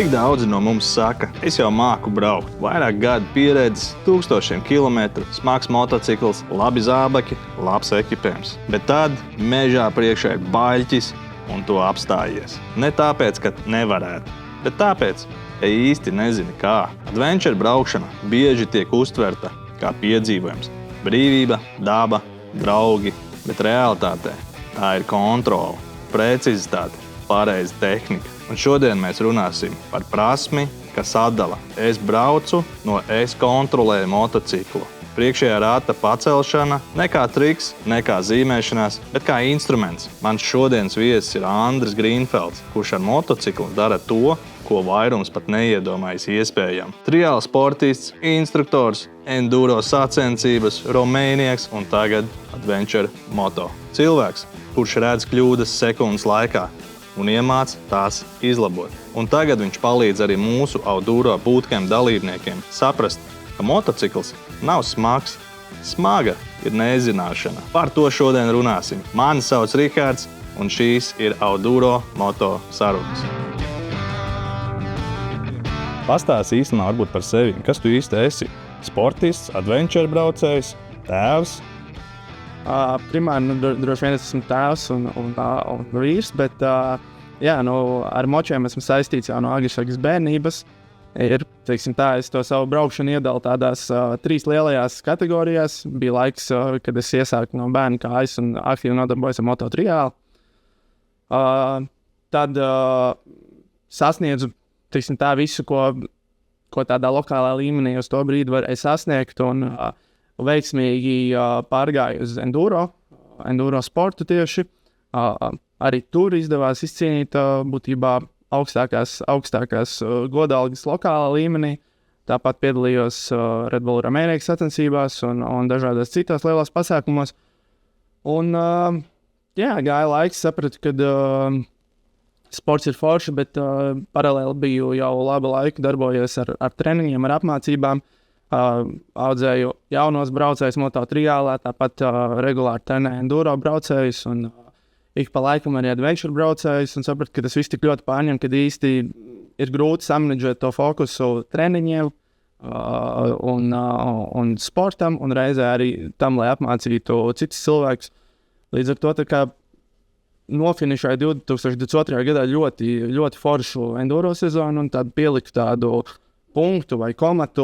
Cik daudzi no mums saka, es jau māku braukt, vairāk gadu pieredzes, 1000 kilometru, smags motocikls, labi zābaki, labs ekipējums. Bet tad mežā priekšā ir baļķis un tu apstājies. Ne tāpēc, ka nevarētu, bet tāpēc, ka īsti nezini kā. Adventure braukšana bieži tiek uztverta kā piedzīvojums. Brīvība, daba, draugi, bet realitātē tā ir kontrole, precizitāte, pareiza tehnika. Un šodien mēs runāsim par prasmi, kas atdala es braucu no es kontrolēju motociklu. Priekšējā rāta pacelšana ne kā triks, ne kā zīmēšanās, bet kā instruments. Mans šodienas viesis ir Andris Grīnfelds, kurš ar motociklu dara to, ko vairums pat neiedomājas iespējami. Triāla sportists, instruktors, enduro sacensības, romēnieks un tagad Adventure moto. Cilvēks, kurš redz kļūdas sekundes laikā un iemāca tās izlabot. Un tagad viņš palīdz arī mūsu Auduro bootcamp dalībniekiem saprast, ka motocikls nav smags. Smaga ir nezināšana. Par to šodien runāsim. Mani sauc Rihards, un šīs ir Auduro moto sarunas. Pastāsti īstenībā varbūt par sevi. Kas tu īsti esi? Sportists, adventure braucējs, tēvs? Primāri, droši vien esmu tēvs un vīrs, bet ar močiem esmu saistīts jau no agresīvas bērnības. Teiksim tā, es to savu braukšanu iedalu tādās 3 lielajās kategorijās. Bija laiks, kad es iesāku no bērna kājas un aktīvi nodarbojos ar mototriālu. Tad sasniedzu, teiksim tā, visu, ko tādā lokālā līmenī uz to brīdi varēja sasniegt un veiksmīgi pārgāju uz enduro sportu tieši. Arī tur izdevās izcīnīt būtībā augstākās godalgas lokālā līmenī. Tāpat piedalījos Red Bull Romēnieks sacensībās un dažādās citās lielās pasākumos. Un gāja laiks, sapratu, ka sports ir forši, bet paralēli biju jau labu laiku darbojies ar treniņiem, ar apmācībām. Audzēju jaunos braucējus mototriālā, tāpat regulāri trenēju enduro braucējus un ik pa laikam arī adventure braucējus un sapratu, ka tas viss tik ļoti pārņem, kad īsti ir grūti samanedžēt to fokusu treniņiem un sportam un reizē arī tam, lai apmācītu citus cilvēkus. Līdz ar to tā kā nofinišēju 2022. gadā ļoti, ļoti foršu enduro sezonu un tad pieliku tādu punktu vai komatu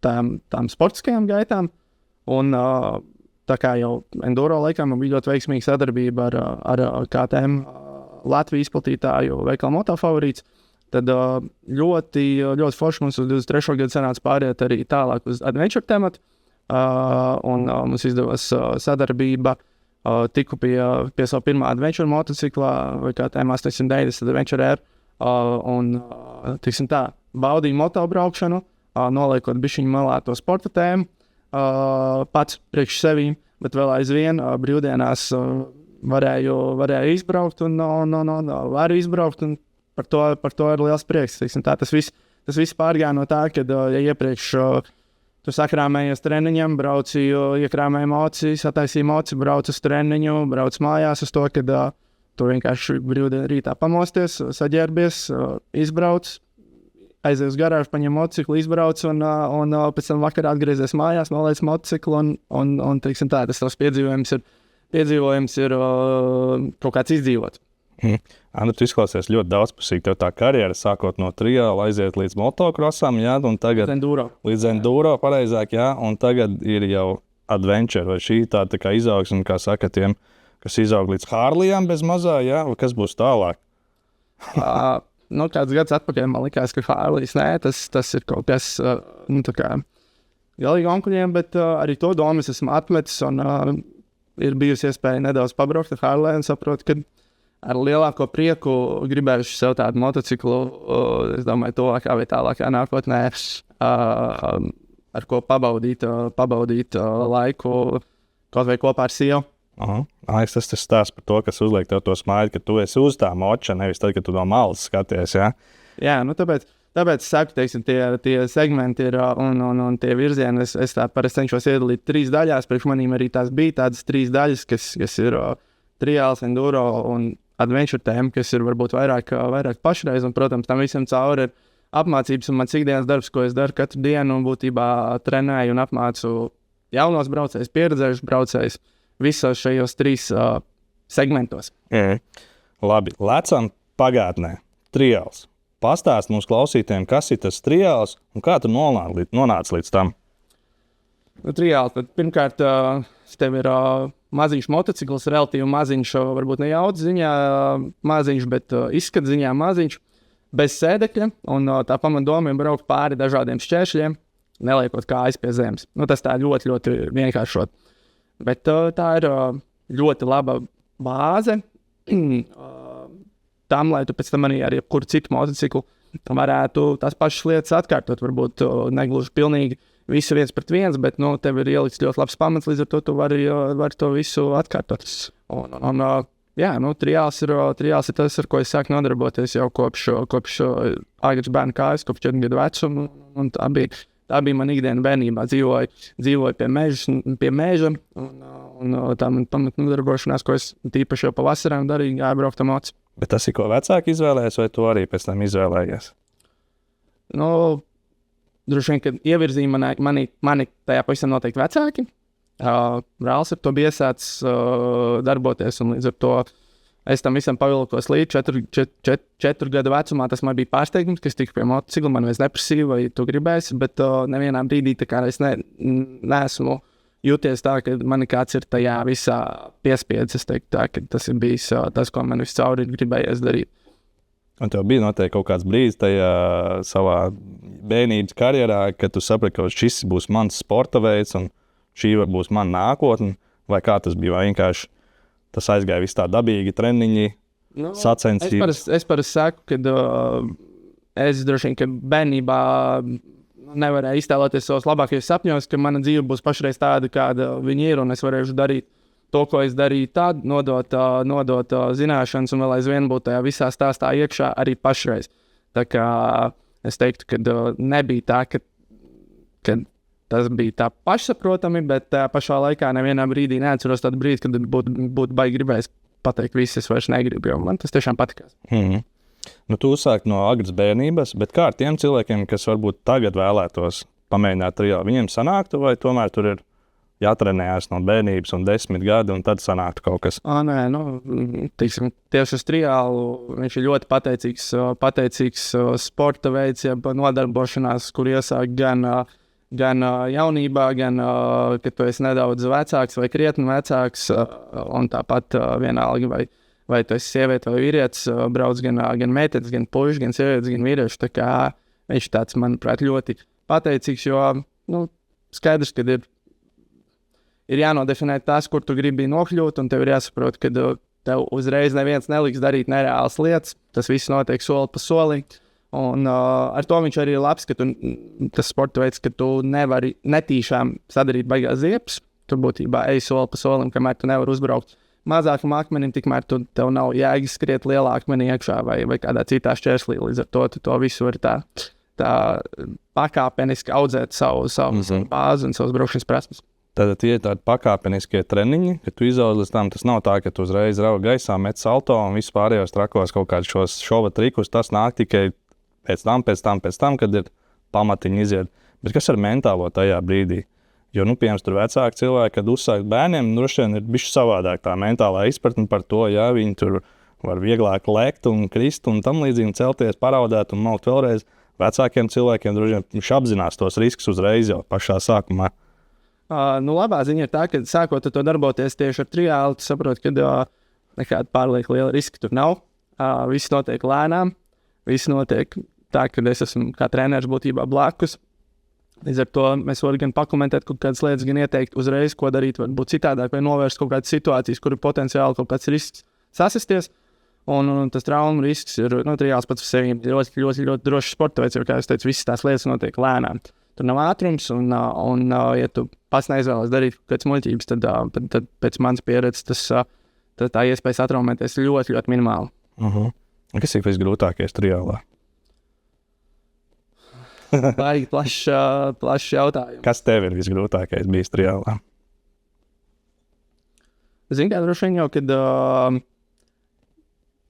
tām sportiskajām gaitām. Un tā kā jau enduro laikā man bija ļoti veiksmīga sadarbība ar KTM Latvijas izplatītāju veikalu Motofavorīts, tad ļoti, ļoti forši mums uz 23. gadu sanāca pāriet arī tālāk uz adventure tematu. Un mums izdevās sadarbība. Tiku pie savu pirmā adventure motociklā vai KTM 890 Adventure R. Un, tiksim tā, baudīju motobraukšanu, noliekot bišķiņu malā to sporta tēmu, pats priekš sevīm, bet vēl aizvien brīvdienās varēju izbraukt un varu izbraukt, un par to ir liels prieks. Tiksim tā, tas viss pārgāja no tā, kad ja iepriekš tu sakrāmējies treniņam, braucīju, iekrāmēju mocijas, attaisīju moci, braucu uz treniņu, braucu mājās uz to, kad tu vienkārši brīvdienu rītā pamosties, saģērbies, izbrauc, aizies uz garāžu, paņem motociklu, izbrauc un pēc tam vakarā atgriezies mājās, nolaic motociklu un teiksim tā, tas tavs piedzīvojums ir kaut kāds izdzīvots. Andri, tu izklausies ļoti daudzpusīgi. Tev tā karjera sākot no triāla aiziet līdz motokrosam, jā, un tagad līdz enduro, pareizāk, jā, un tagad ir jau adventure, vai šī tā kā izaugsme, kā saka tiem, kas izaug līdz Hārlijām bez mazā, jā, vai kas būs tālāk? Kāds gads atpakaļ man likās, ka Hārlijs, tas ir kaut kas, tā kā galīgi onkuļiem, bet arī to domu es esmu atmetis un ir bijusi iespēja nedaudz pabraukt ar Hārliju un saprotu, ka ar lielāko prieku gribējuši sev tādu motociklu, es domāju, tuvākā vai tālākā nākotnē, ar ko pabaudīt laiku kaut vai kopā ar sievu. Tas stāsts par to, kas uzliek tev to smaiļu, ka tu esi uz tā moča, nevis tad, kad tu no malas skaties, jā? Jā, tāpēc es saku, teiksim, tie segmenti ir un tie virzieni, es tā parasti cenšos iedalīt 3 daļās, priekš manīm arī tās bija tādas 3 daļas, kas ir triāls, enduro un adventure tēma, kas ir varbūt vairāk pašreiz, un, protams, tam visam cauri ir apmācības un mans ikdienas darbs, ko es daru katru dienu, un būtībā trenēju un apmācu jaunos braucējus, pieredzējušus braucējus visos šajos 3 segmentos. Labi, lecam pagātnē. Trials. Pastāst mums klausītājiem, kas ir tas trials un kā tu nonāci līdz tam? Trials. Pirmkārt, tev ir maziņš motocikls, relatīvi maziņš, varbūt ne jaudas ziņā maziņš, bet izskats ziņā maziņš, bez sēdekļa, un tā pamatdoma ir braukt pāri dažādiem šķēršļiem, neliekot kājas pie zemes. Tas tā ļoti, ļoti vienkāršot. Bet tā ir ļoti laba bāze tam, lai tu pēc tam arī ar jebkuru citu motociklu varētu tās pašas lietas atkārtot. Varbūt negluži pilnīgi visu 1-1, bet tev ir ielikts ļoti labs pamats, līdz ar to tu vari to visu atkārtot. Trials ir tas, ar ko es sāku nodarboties jau kopš agras bērnu kājas, kopš 4 gadu vecuma, un tā bija mana ikdiena bērnībā. Dzīvoju pie meža, un tā man pamatnodarbošanās, ko es tīpaši jau pavasarām darīju, jābraukt ar mocu. Bet tas ir ko vecāki izvēlējies, vai tu arī pēc tam izvēlējies? Droši vien, kad ievirzīja mani tajā pavisam noteikti vecāki. Brālis ar to bija iesācis darboties, un līdz ar to es tam visam pavilkos līdz 4 gadu vecumā. Tas man bija pārsteigums, ka es tiku pie motocikla, man vairs neprasīja, vai tu gribēsi, bet nevienā brīdī tā kā es neesmu jūties tā, ka man kāds ir tajā visā piespiedzis. Es teiktu tā, ka tas ir bijis tas, ko man viscauri ir gribējies darīt. Un tev bija noteikti kaut kāds brīdis tajā savā bērnības karjerā, kad tu saprati, ka šis būs mans sporta veids un šī būs mana nākotne, vai kā tas bija, vai vienkārši tas aizgāja viss tā dabīgi, treniņi, sacensības? Es parasti saku, ka es droši vien, ka bērnībā nevarēju iztēloties savos labākajos sapņos, ka mana dzīve būs pašreiz tāda, kāda viņa ir, un es varēšu darīt to, ko es darīju tad, nodot zināšanas un vēl aizvien būt tajā visā stāstā iekšā arī pašreiz. Tā kā es teiktu, ka nebija tā, ka tas bija tā pašsaprotami, bet tā pašā laikā nevienā brīdī neatceros tādu brīdi, kad būtu baigi gribējis pateikt, viss es vairs negribu, jo man tas tiešām patikās. Tu uzsāki no agras bērnības, bet kā ar tiem cilvēkiem, kas varbūt tagad vēlētos pamēģināt trialu, viņiem sanāktu, vai tomēr tur ir jātrenējās no bērnības un 10 gadi, un tad sanāktu kaut kas? Tieši uz trialu viņš ir ļoti pateicīgs sporta veids, ja nodarbošanās, kur iesāk gan jaunībā, gan, kad tu esi nedaudz vecāks vai krietni vecāks, un tāpat vienalga, vai tu esi sieviete vai vīrietis, brauc gan meitenes, gan puiši, gan sievietes, gan vīrieši. Tā kā viņš tāds, manuprāt, ļoti pateicīgs, jo skaidrs, ka ir jānodefinē tas, kur tu gribi nokļūt, un tev ir jāsaprot, ka tev uzreiz neviens neliks darīt nereālas lietas. Tas viss notiek soli pa soli. Un ar to viņš arī ir labs, ka tas sporta veids, ka tu nevari netīšām sadarīt baigās ziepes. Tu būtībā ej soli pa solim, kamēr tu nevari uzbraukt mazākam akmenim, tikmēr tev nav jēgas skriet lielā akmenī iekšā vai kādā citā šķērslī. Līdz ar to visu var tā pakāpeniski audzēt savu bāzi un savas braukšanas prasmes. Tad tie ir tādi pakāpeniskie treniņi, ka tu izaugi līdz tam. Tas nav tā, ka tu uzreiz raugi gaisā, met salto un viss pārējos trakos kaut kādus šos šova trikus. Tas nāk tikai pēc tam, kad ir pamatiņi iziet. Bet kas ar mentālo tajā brīdī? Jo, piemēram, tur vecāki cilvēki, kad uzsākt bērniem, droši vien ir bišķi savādāk tā mentālā izpratne par to, ja viņi tur var vieglāk lekt un krist un tam līdzīgi celties, paraudāt un maukt vēlreiz. Vecākiem cilvēkiem droši vien viņš apzinās tos riskus uzreiz jau pašā sākumā. Labā ziņa ir tā, ka sākot to darboties tieši ar triālu, tu saproti, ka nekāda pārlieku liela riska tur nav. Viss notiek lēnām, viss notiek tā, ka es esmu kā treneris būtībā blakus. Līdz ar to mēs varam gan pakomentēt kaut kādas lietas, gan ieteikt uzreiz, ko darīt, varbūt citādāk, vai novērst kaut kādas situācijas, kur ir potenciāli kaut kāds risks sasisties. Un tas traumu risks ir triāls pats par sevi ļoti, ļoti, ļoti drošs sporta veids, jo, kā es teicu, visas tās lietas notiek lēnām. Tur nav ātrums, un ja tu pats neizvēlies darīt kaut kādas muļķības, tad pēc manas pieredzes tā iespējas atraumēties ļoti, ļoti minimāli. Kas ir visgrūtākais triālā? Baigi plašs jautājums. Kas tev ir visgrūtākais bijis triālā? Zini, kā droši vien jau, kad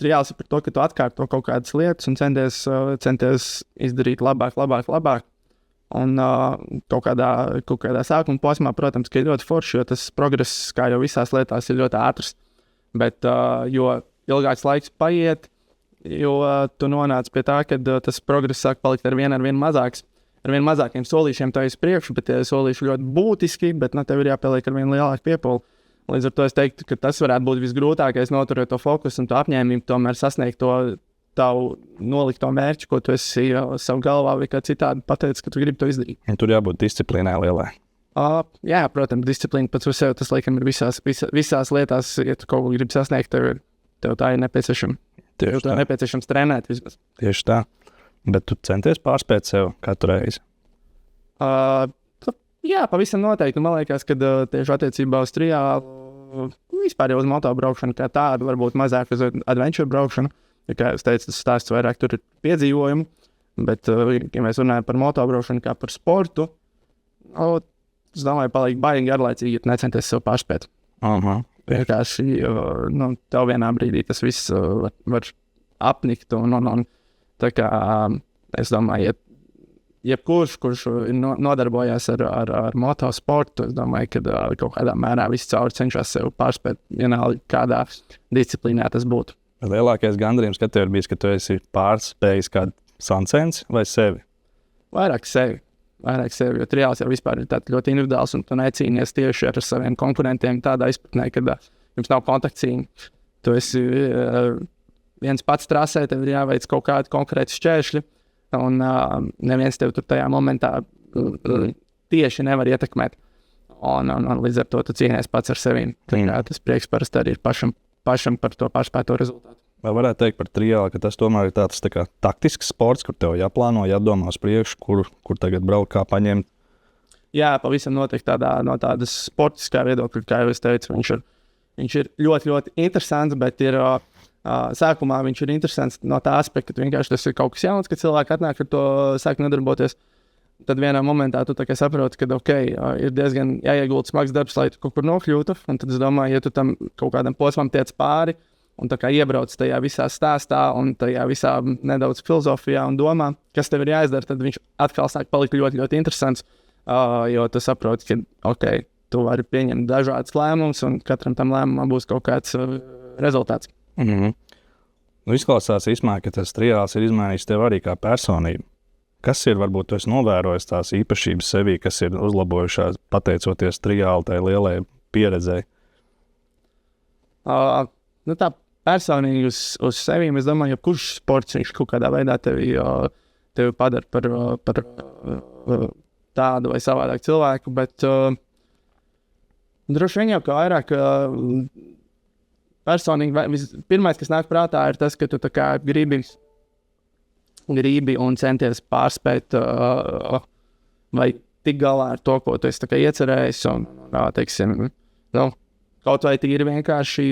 triāls ir par to, ka tu atkārto kaut kādas lietas un centies izdarīt labāk. Un kaut kādā sākuma posmā, protams, ka ir ļoti forši, jo tas progress, kā jau visās lietās, ir ļoti ātrs. Bet jo ilgāks laiks paiet, jo tu nonāc pie tā, ka tas progress sāk palikt ar vien mazāks. Ar vien mazākiem solīšiem tā ir priekšu, bet tie solīši ļoti būtiski, bet tev ir jāpieliek ar vien lielāku piepūli. Līdz ar to es teiktu, ka tas varētu būt visgrūtākais, noturēt to fokusu un to apņēmību, tomēr sasniegt to tavu nolikto mērķi, ko tu esi savu galvā vai kā citādi pateicis, ka tu gribi to izdarīt. Ja tur jābūt disciplīnai lielai. Jā, protams, disciplīna pats par sevi, tas laikam ir visās lietās, ja tu kaut ko gribi sasniegt, tev tā ir nepieciešama. Tev tā ir nepieciešams trenēt vismaz. Tieši tā. Bet tu centies pārspēt sev katru reizi? Jā, pavisam noteikti. Man liekas, ka tieši attiecībā uz triālu, vispār jau uz motobraukšanu kā tādu, varbūt mazāk uz adventure braukšanu. Ja, kā es teicu, tas stāsts vairāk tur ir piedzīvojumi, bet, ja mēs runājam par motobraukšanu kā par sportu, es domāju, paliek baigi garlaicīgi, ja necenties sev pārspēt. Vienkārši, tev vienā brīdī tas viss var apnikt un tā kā, es domāju, jebkurš, kurš nodarbojās ar motosportu, es domāju, ka kaut kādā mērā viss cauri cenšas sev pārspēt, vienalga kādā disciplīnā tas būtu. Lielākais gandrījums, ka tev ir bijis, ka tu esi pārspējis kādu sancensi vai sevi? Vairāk sevi, jo triāls jau vispār ir ļoti individuāls un tu necīnies tieši ar saviem konkurentiem tādā izpratnē, kad jums nav kontaktscīņa. Tu esi viens pats trasē, tev ir jāveic kaut kādi konkrēti šķēršļi un neviens tev tur tajā momentā tieši nevar ietekmēt. Un līdz ar to tu cīnies pats ar sevīm. Tas prieks parasti arī ir pašam par to pārspēto rezultātu. Vai varētu teikt par triālu, ka tas tomēr ir tāds tā kā taktisks sports, kur tev jāplāno, jādomā uz priekšu, kur tagad braukt, kā paņemt? Jā, pavisam noteikti no tādas sportiskā viedokļa, kā jau es teicu, viņš ir ļoti, ļoti interesants, bet ir sākumā viņš ir interesants no tā aspekta, ka vienkārši tas ir kaut kas jauns, kad cilvēki atnāk ar to sāk nodarboties. Tad vienā momentā tu saproti, ka ir diezgan jāiegulda smags darbs, lai tu kaut kur nokļūtu. Un tad es domāju, ja tu tam kaut kādam posmam tiec pāri un iebrauc tajā visā stāstā un tajā visā nedaudz filozofijā un domā, kas tev ir jāizdara, tad viņš atkal sāk palikt ļoti, ļoti interesants. Jo tu saproti, ka tu vari pieņemt dažādas lēmumus un katram tam lēmumam būs kaut kāds rezultāts. Izklausās īsmā, ka tas triāls ir izmainījis tev arī kā personību. Kas ir, varbūt, tu esi novērojis tās īpašības sevī, kas ir uzlabojušās pateicoties triālu tai lielai pieredzei? Tā personīgi uz sevīm, es domāju, ja kurš sports viņš kaut kādā veidā tevi padara par tādu vai savādāku cilvēku, bet droši vien jau kā vairāk personīgi, pirmais, kas nāk prātā, ir tas, ka tu tā kā gribi un centies pārspēt vai tik galā ar to, ko tu esi iecerējis. Teiksim, kaut vai tīri vienkārši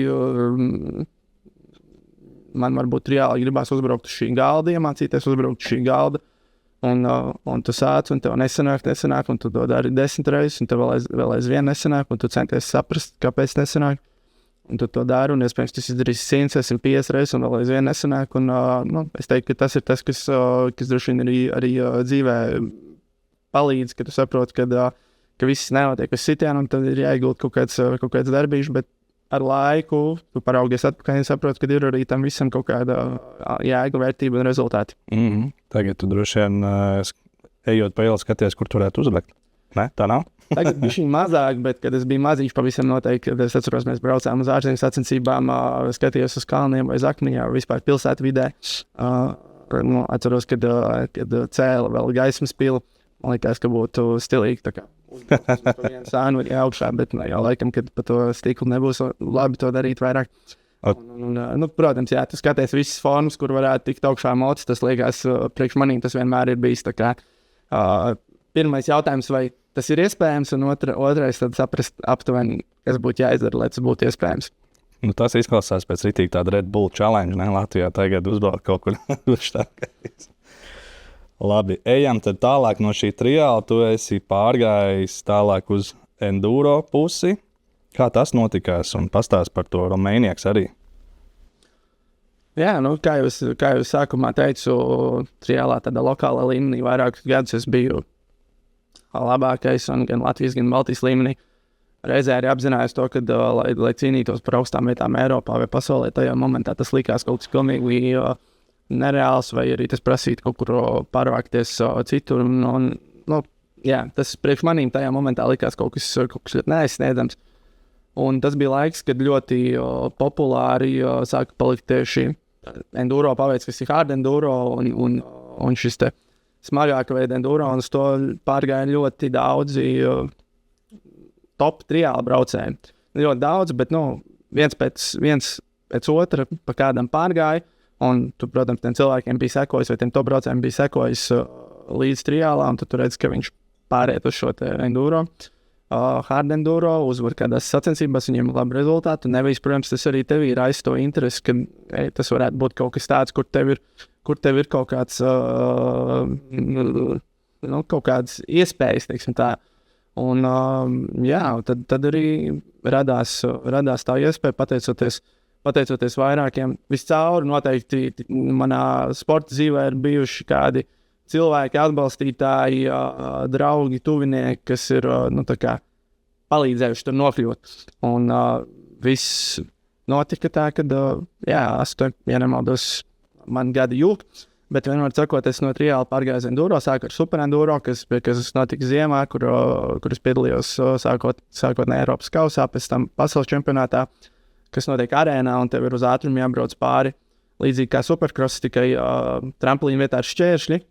man varbūt reāli gribās uzbraukt uz šī galda, iemācīties uzbraukt uz šī galda. Un tu sāc, un tev nesanāk, un tu to dari 10 reizes, un tev vēl aizvien nesanāk, un tu centies saprast, kāpēc nesanāk. Un tu to dari, un iespējams tas izdarīs 100, 150 reizes, un vēl aizvien nesanāk. Es teiktu, ka tas ir tas, kas droši vien arī dzīvē palīdz, ka tu saproti, ka viss nenotiek uz sitienu, un tad ir jāiegūt kaut kāds darbīšs, bet ar laiku tu paraugies atpakaļ un saproti, ka ir arī tam visam kaut kāda jēga, vērtība un rezultāti. Tagad tu droši vien, ejot pa ielu, skaties, kur tu varētu uzlikt. Ne, tā nav? Tagad bija šī mazāk, bet, kad es biju maziņš, pavisam noteikti, kad es atceros, mēs braucām uz ārzemju sacensībām, skatījos uz kalniem vai zakmiņā, vai vispār pilsētu vidē. Atceros, kad cēla vēl gaismas pilu, man likās, ka būtu stilīgi tā kā uzbraukt vienu sānu vai augšā, bet jau laikam, kad pa to stiklu nebūs labi to darīt vairāk. Protams, jā, tu skaties visas formas, kur varētu tikt augšā mocis, tas liekas, priekš manīm tas vienmēr ir bijis tā kā pirmais jautājums, vai tas ir iespējams, un otrais tad saprast aptuveni, kas būtu jāizdara, lai tas būtu iespējams. Tas izklausās pēc ritīgi tāda Red Bull challenge, ne? Latvijā tagad uzbraukt kaut kur Labi, ejam tad tālāk no šī triāla, tu esi pārgājis tālāk uz enduro pusi. Kā tas notikās, un pastāst par to Romēnieks arī? Jā, kā jau sākumā teicu, triālā tādā lokālā līmenī vairākus gadus es biju labākais un gan Latvijas, gan Baltijas līmenī. Reizē arī apzinājos to, ka, lai cīnītos par augstām vietām Eiropā vai pasaulē, tajā momentā tas likās kaut kas pilnīgi nereāls, vai arī tas prasītu kaut kur pārvākties citur. Tas priekš manīm tajā momentā likās kaut kas ļoti neaizsniedzams. Un tas bija laiks, kad ļoti populāri sāka palikt tieši enduro paveids, kas ir hard enduro un šis te smagāka veida enduro, un uz to pārgāja ļoti daudzi top triāla braucēji. Ļoti daudz, bet viens pēc otra pa kādam pārgāja, un tu, protams, tiem cilvēkiem bija sekojis, vai tiem top braucējiem bija sekojis līdz triālā, un tu redz, ka viņš pāriet uz šo te enduro. Hard enduro, uzvar kādās sacensībās, viņiem ir labi rezultāti. Nevis, protams, tas arī tev ir aiz to interesi, ka tas varētu būt kaut kas tāds, kur tev ir kaut kāds, kaut kādas iespējas, teiksim tā. Un, tad arī radās tā iespēja, pateicoties vairākiem. Viscaur noteikti manā sporta dzīvē ir bijuši kādi cilvēki, atbalstītāji, draugi, tuvinieki, kas ir palīdzējuši tur nokļūt. Un viss notika tā, kad, ja nemaldos, man gadi jūg, bet vienmēr sakot, es no triāla pārgāju enduro, sāku ar superenduro, kas notika ziemā, kur es piedalījos sākotnē Eiropas kausā, pēc tam pasaules čempionātā, kas notiek arēnā, un tev ir uz ātrumu jābrauc pāri. Līdzīgi kā supercross, tikai trampolīna vietā ar šķēršļi.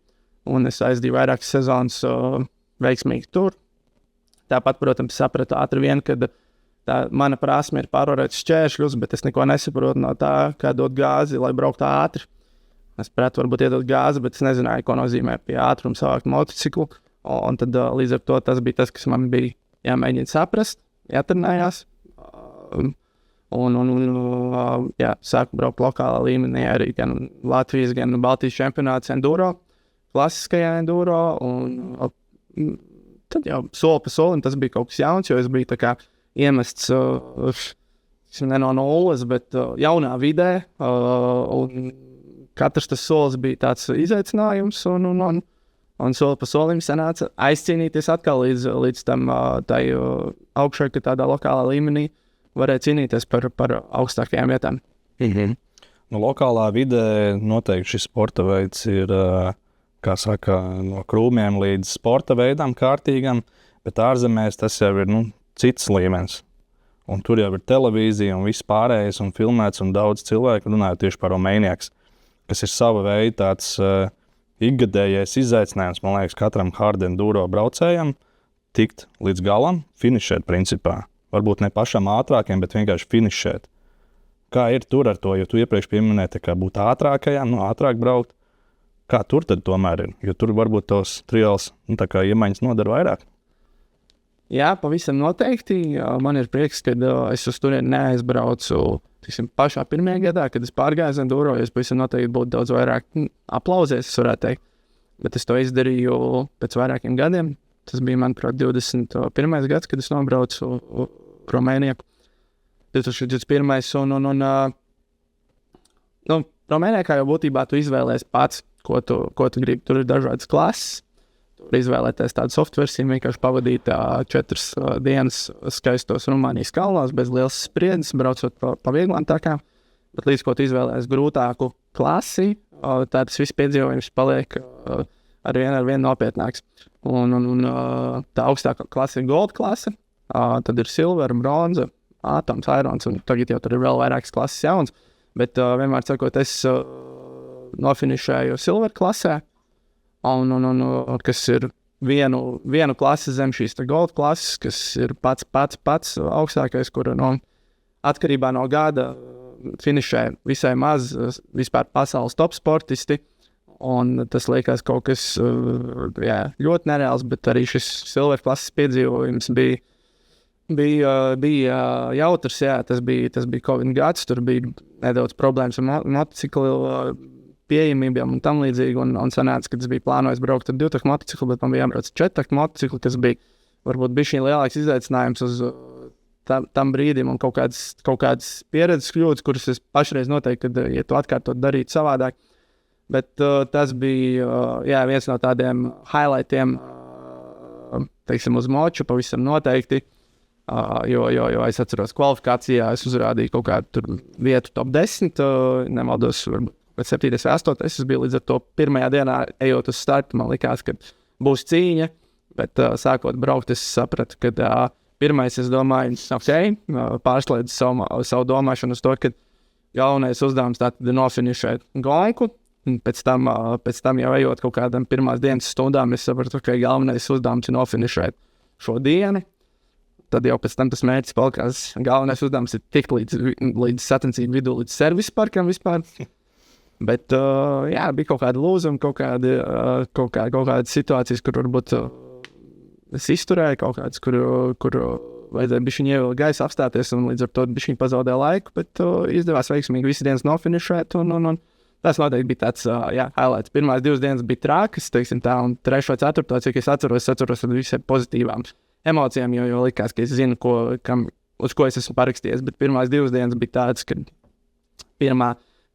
Un es aizdīju vairākas sezonas veiksmīgi tur. Tāpat, protams, sapratu ātri vien, ka mana prasme ir pārvarēt šķēršļus, bet es neko nesaprotu no tā, kā dot gāzi, lai brauktu ātri. Es prātu varbūt iedot gāzi, bet es nezināju, ko nozīmē pie ātruma savākt motociklu. Un tad līdz ar to tas bija tas, kas man bija jāmēģina saprast, jātrenējās. Sāku braukt lokālā līmenī arī gan Latvijas, gan Baltijas čempionāts enduro. Klasiskajā enduro, un tad jau soli pa solim tas bija kaut kas jauns, jo es biju tā kā iemests ne no nulles, bet jaunā vidē, un katrs tas solis bija tāds izaicinājums, un soli pa solim sanāca aizcīnīties atkal līdz tam tai augšai, ka tādā lokālā līmenī varēja cīnīties par augstākajām vietām. Lokālā vidē noteikti šis sporta veids ir kā saka, no krūmiem līdz sporta veidām kārtīgam, bet ārzemēs tas jau ir cits līmenis. Un tur jau ir televīzija un viss pārējais un filmēts, un daudz cilvēku runāja tieši par Romaniaks, kas ir sava veida tāds ikgadējais izaicinājums, man liekas, katram hard enduro braucējam tikt līdz galam, finišēt principā. Varbūt ne pašam ātrākiem, bet vienkārši finišēt. Kā ir tur ar to, jo tu iepriekš pieminēji, kā būt ātrākajām, ātrāk braukt. Kā tur tad tomēr ir? Jo tur varbūt tos trials iemaņas nodara vairāk. Jā, pavisam noteikti. Man ir prieks, ka es uz turieni neaizbraucu pašā pirmajā gadā, kad es pārgāju enduro. Es pavisam noteikti būtu daudz vairāk aplausies, es varētu teikt. Bet es to izdarīju pēc vairākiem gadiem. Tas bija, manuprāt, 21. gads, kad es nobraucu Rumāniju. 2021. Rumānijā kā jau būtībā tu izvēlējies pats, ko tu gribi. Tur ir dažādas klases. Tur izvēlēties tādu software, vienkārši pavadīt 4 dienas skaistos Rumānijas kalnos, bez lielas spriedzes, braucot pa vieglām takām. Bet līdz ko tu izvēlējies grūtāku klasi, tad tas viss piedzīvojums paliek ar vien nopietnāks. Un tā augstākā klase ir gold klase, tad ir silver, bronza, atoms, irons, un tagad jau tur ir vēl vairākas klases jauns. Bet vienmēr sakot, es nofinišēju silver klasē, un kas ir vienu klasi zem šīs gold klases, kas ir pats augstākais, kur atkarībā no gada finišē visai maz vispār pasaules top sportisti. Un tas liekas kaut kas ļoti nereāls, bet arī šis silver klases piedzīvojums bija jautrs. Jā, tas bija Covid gads, tur bija nedaudz problēmas ar motociklu pieejamībām un tam līdzīgi. Un sanāca, ka tas bija plānojis braukt ar 2 motociklu, bet man bija jābrauc ar 4 motociklu, kas bija varbūt bija šī lielāks izaicinājums uz tam brīdim un kaut kādas pieredzes kļūdas, kuras es pašreiz noteikti, kad, ja tu atkārtot darīt savādāk. Bet tas bija viens no tādiem highlightiem, teiksim, uz moču pavisam noteikti. Jo es atceros kvalifikācijā, es uzrādīju kaut kādu vietu top 10, nemaldos, varbūt 7. vai 8. Es biju līdz ar to pirmajā dienā, ejot uz startu, man likās, ka būs cīņa, bet sākot braukt, es sapratu, ka pirmais, es domāju, pārslēdzu savu domāšanu uz to, ka galvenais uzdevums tātad ir nofinišēt gonku. Pēc tam jau ejot kaut kādam pirmās dienas stundām, es sapratu, ka galvenais uzdevums ir nofinišēt šo dienu. Tad jau pēc tam tas mērķis palikās. Galvenais uzdevums ir tikt līdz sacensību vidū, līdz servisa parkam vispār. Bet, bija kaut kāda lūzuma, kaut kādas situācijas, kur varbūt es izturēju, kaut kādas, kur vajadzēja bišķiņ ievilkt gaisa apstāties, un līdz ar to bišķiņ pazaudēju laiku, bet izdevās veiksmīgi visas dienas nofinišēt, un tas noteikti bija tāds, highlights. Pirmās 2 dienas bija trākas, teiksim tā, un 3. 4. cik es atceros ar visiem pozitīvām emocijām, jo likās, ka es zinu, uz ko es esmu parakstījies, bet pirmās 2 dienas bija tādas, ka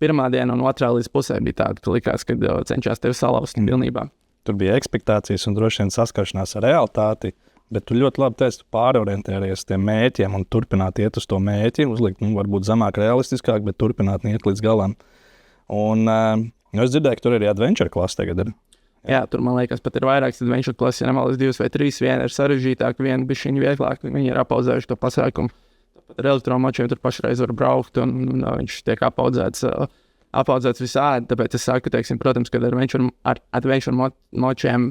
pirmā diena un otrā līdz pusē bija tāda, ka likās, ka cenšas tevi salauzt pilnībā. Tur bija ekspektācijas un droši vien saskaršanās ar realitāti, bet tu ļoti labi teici, tu pārorientējies tiem mērķiem un turpināt iet uz to mērķi, uzlikt, varbūt zemāk realistiskāk, bet turpināt iet līdz galam. Un es dzirdēju, ka tur arī adventure klase tagad ir. Jā, tur, man liekas, pat ir vairākas adventure klases, ja nemaldos 2 vai 3, viena ir sarežģītāka, viena bišķiņ vieglāk, viņi ir apauzējuši to pasākumu. Tāpat ar elektromočiem tur pašreiz var braukt, un viņš tiek apaudzēts visādi, tāpēc es saku, teiksim, protams, kad ar adventure močiem,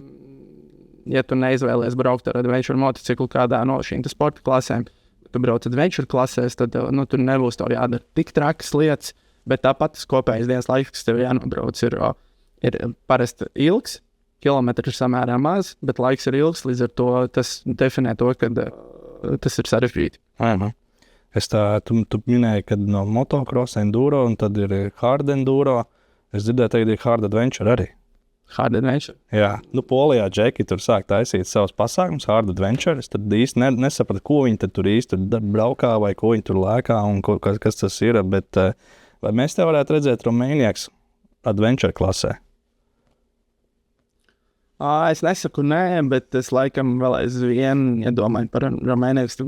ja tu neizvēlies braukt ar adventure motociklu kādā no šīm sporta klasēm, tu brauc adventure klasēs, tad tur nebūs tev jādara tik trakas lietas, bet tāpat tas kopējais dienas laiks, kas tev jānobrauc, ir parasti ilgs, kilometri ir samērā maz, bet laiks ir ilgs, līdz ar to tas definē to, ka tas ir sarežģīti. Tu minēji, ka no motocross enduro un tad ir hard enduro. Es dzirdēju, tagad ir hard adventure arī. Hard adventure? Jā, Polijā džeki tur sāk taisīt savus pasākumus, hard adventure. Es tad īsti nesapratu, ko viņi tur īsti braukā vai ko viņi tur lēkā un kas tas ir, bet vai mēs te varētu redzēt Romaniaks adventure klasē? Es nesaku nē, bet es laikam vēl aizvien, ja domāju par Romēnieks,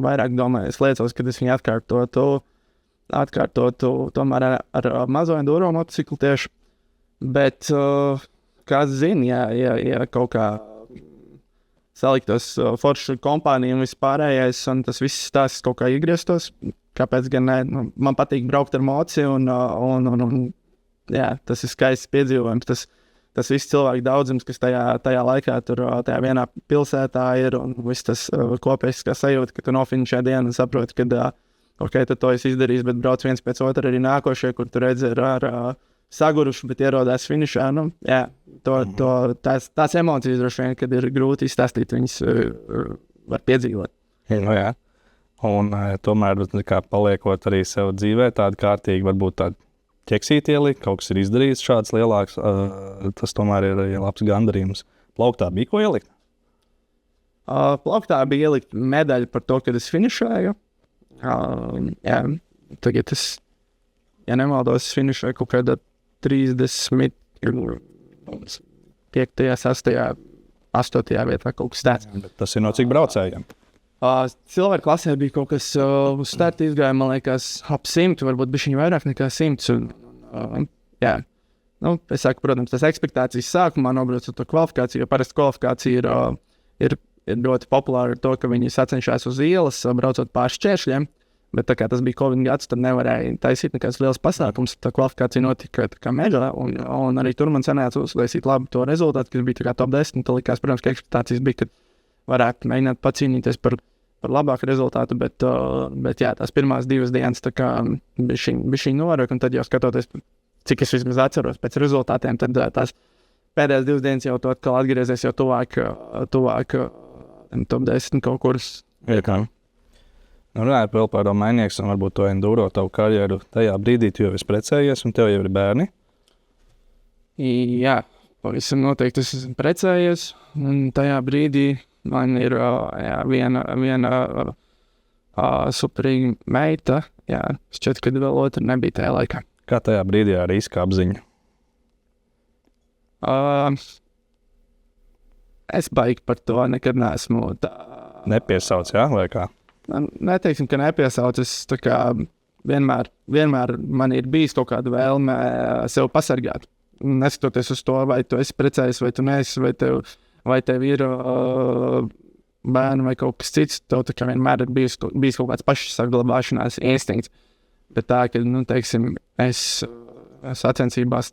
vairāk domāju, es liecos, kad es viņu atkārtotu tomēr ar mazo enduro motociklu tieši. Bet, kāds zina, ja kaut kā saliktos foršu kompāniju un vispārējais, un tas viss stāsts kaut kā iegrieztos, kāpēc gan ne? Man patīk braukt ar moci, un tas ir skaists piedzīvojums. Tas viss cilvēku daudzums, kas tajā laikā tur tajā vienā pilsētā ir, un viss tas kopējs, kas sajūta, ka tu nofinišē dienu un saproti, ka tad to es izdarīju, bet brauc viens pēc otra arī nākošie, kur tu redzi ar saguruši, bet ierodās finišā. Tās emocijas droši vien, kad ir grūti izstāstīt, viņas var piedzīvot. Jā. Un tomēr paliekot arī sev dzīvē tādu kārtīgi, varbūt tādu ķeksīt ielikt, kaut kas ir izdarīts šāds lielāks, tas tomēr ir labs gandarījums. Plauktā bija ko ielikt? Plauktā bija ielikt medaļu par to, kad es finišēju. Tagad es, ja nemaldos, finišēju kaut kādā 35, 6, 8 vietā kaut kas tāds. Bet tas ir no cik braucējiem? Silver klasē bija kaut kas uz starta izgāja, man liekas, ap 100, varbūt bišķiņ vairāk nekā 100. Es saku, protams, tas ekspektācijas sākumā nobraucot to kvalifikāciju, jo parasti kvalifikācija ir ļoti populāra ar to, ka viņi sacenšās uz ielas, braucot pār šķēršļiem, bet tā kā tas bija Covid gads, tad nevarēja taisīt nekāds liels pasākums. Tā kvalifikācija notika tā kā mežā, un arī tur man sanāca uzlaisīt labu to rezultātu, kas bija tā kā top 10. Tā likās, protams, ka ekspektācijas bija, ka varētu mēģināt pacīnīties par labāku rezultātu, bet tās pirmās 2 dienas tā kā bišķiņ novarāk, un tad jau skatoties, cik es vismaz atceros pēc rezultātiem, tad tās pēdējās 2 dienas jau to atkal atgriezies jau tuvāk top 10 kaut kuras. Runājot vēl par Romēnieks un varbūt to enduro tavu karjeru, tajā brīdī tu jau esi precējies un tev jau ir bērni? Jā, pavisam noteikti es esmu precējies, un tajā brīdī man ir viena superīga meita. Jā, šķiet, ka vēl otra nebija tajā laikā. Kā tajā brīdī ar riska apziņu? Es baigi par to nekad neesmu tā. Nepiesauc, jā, vai kā? Neteiksim, ka nepiesauc. Es tā kā vienmēr man ir bijis kaut kāda vēlme sev pasargāt. Neskatoties uz to, vai tu esi precējies, vai tu neesi, vai tev ir bērni vai kaut kas cits. Tev tā kā vienmēr ir bijis kaut kāds pašsaglabāšanās instinkts. Bet tā, ka, teiksim, es sacensībās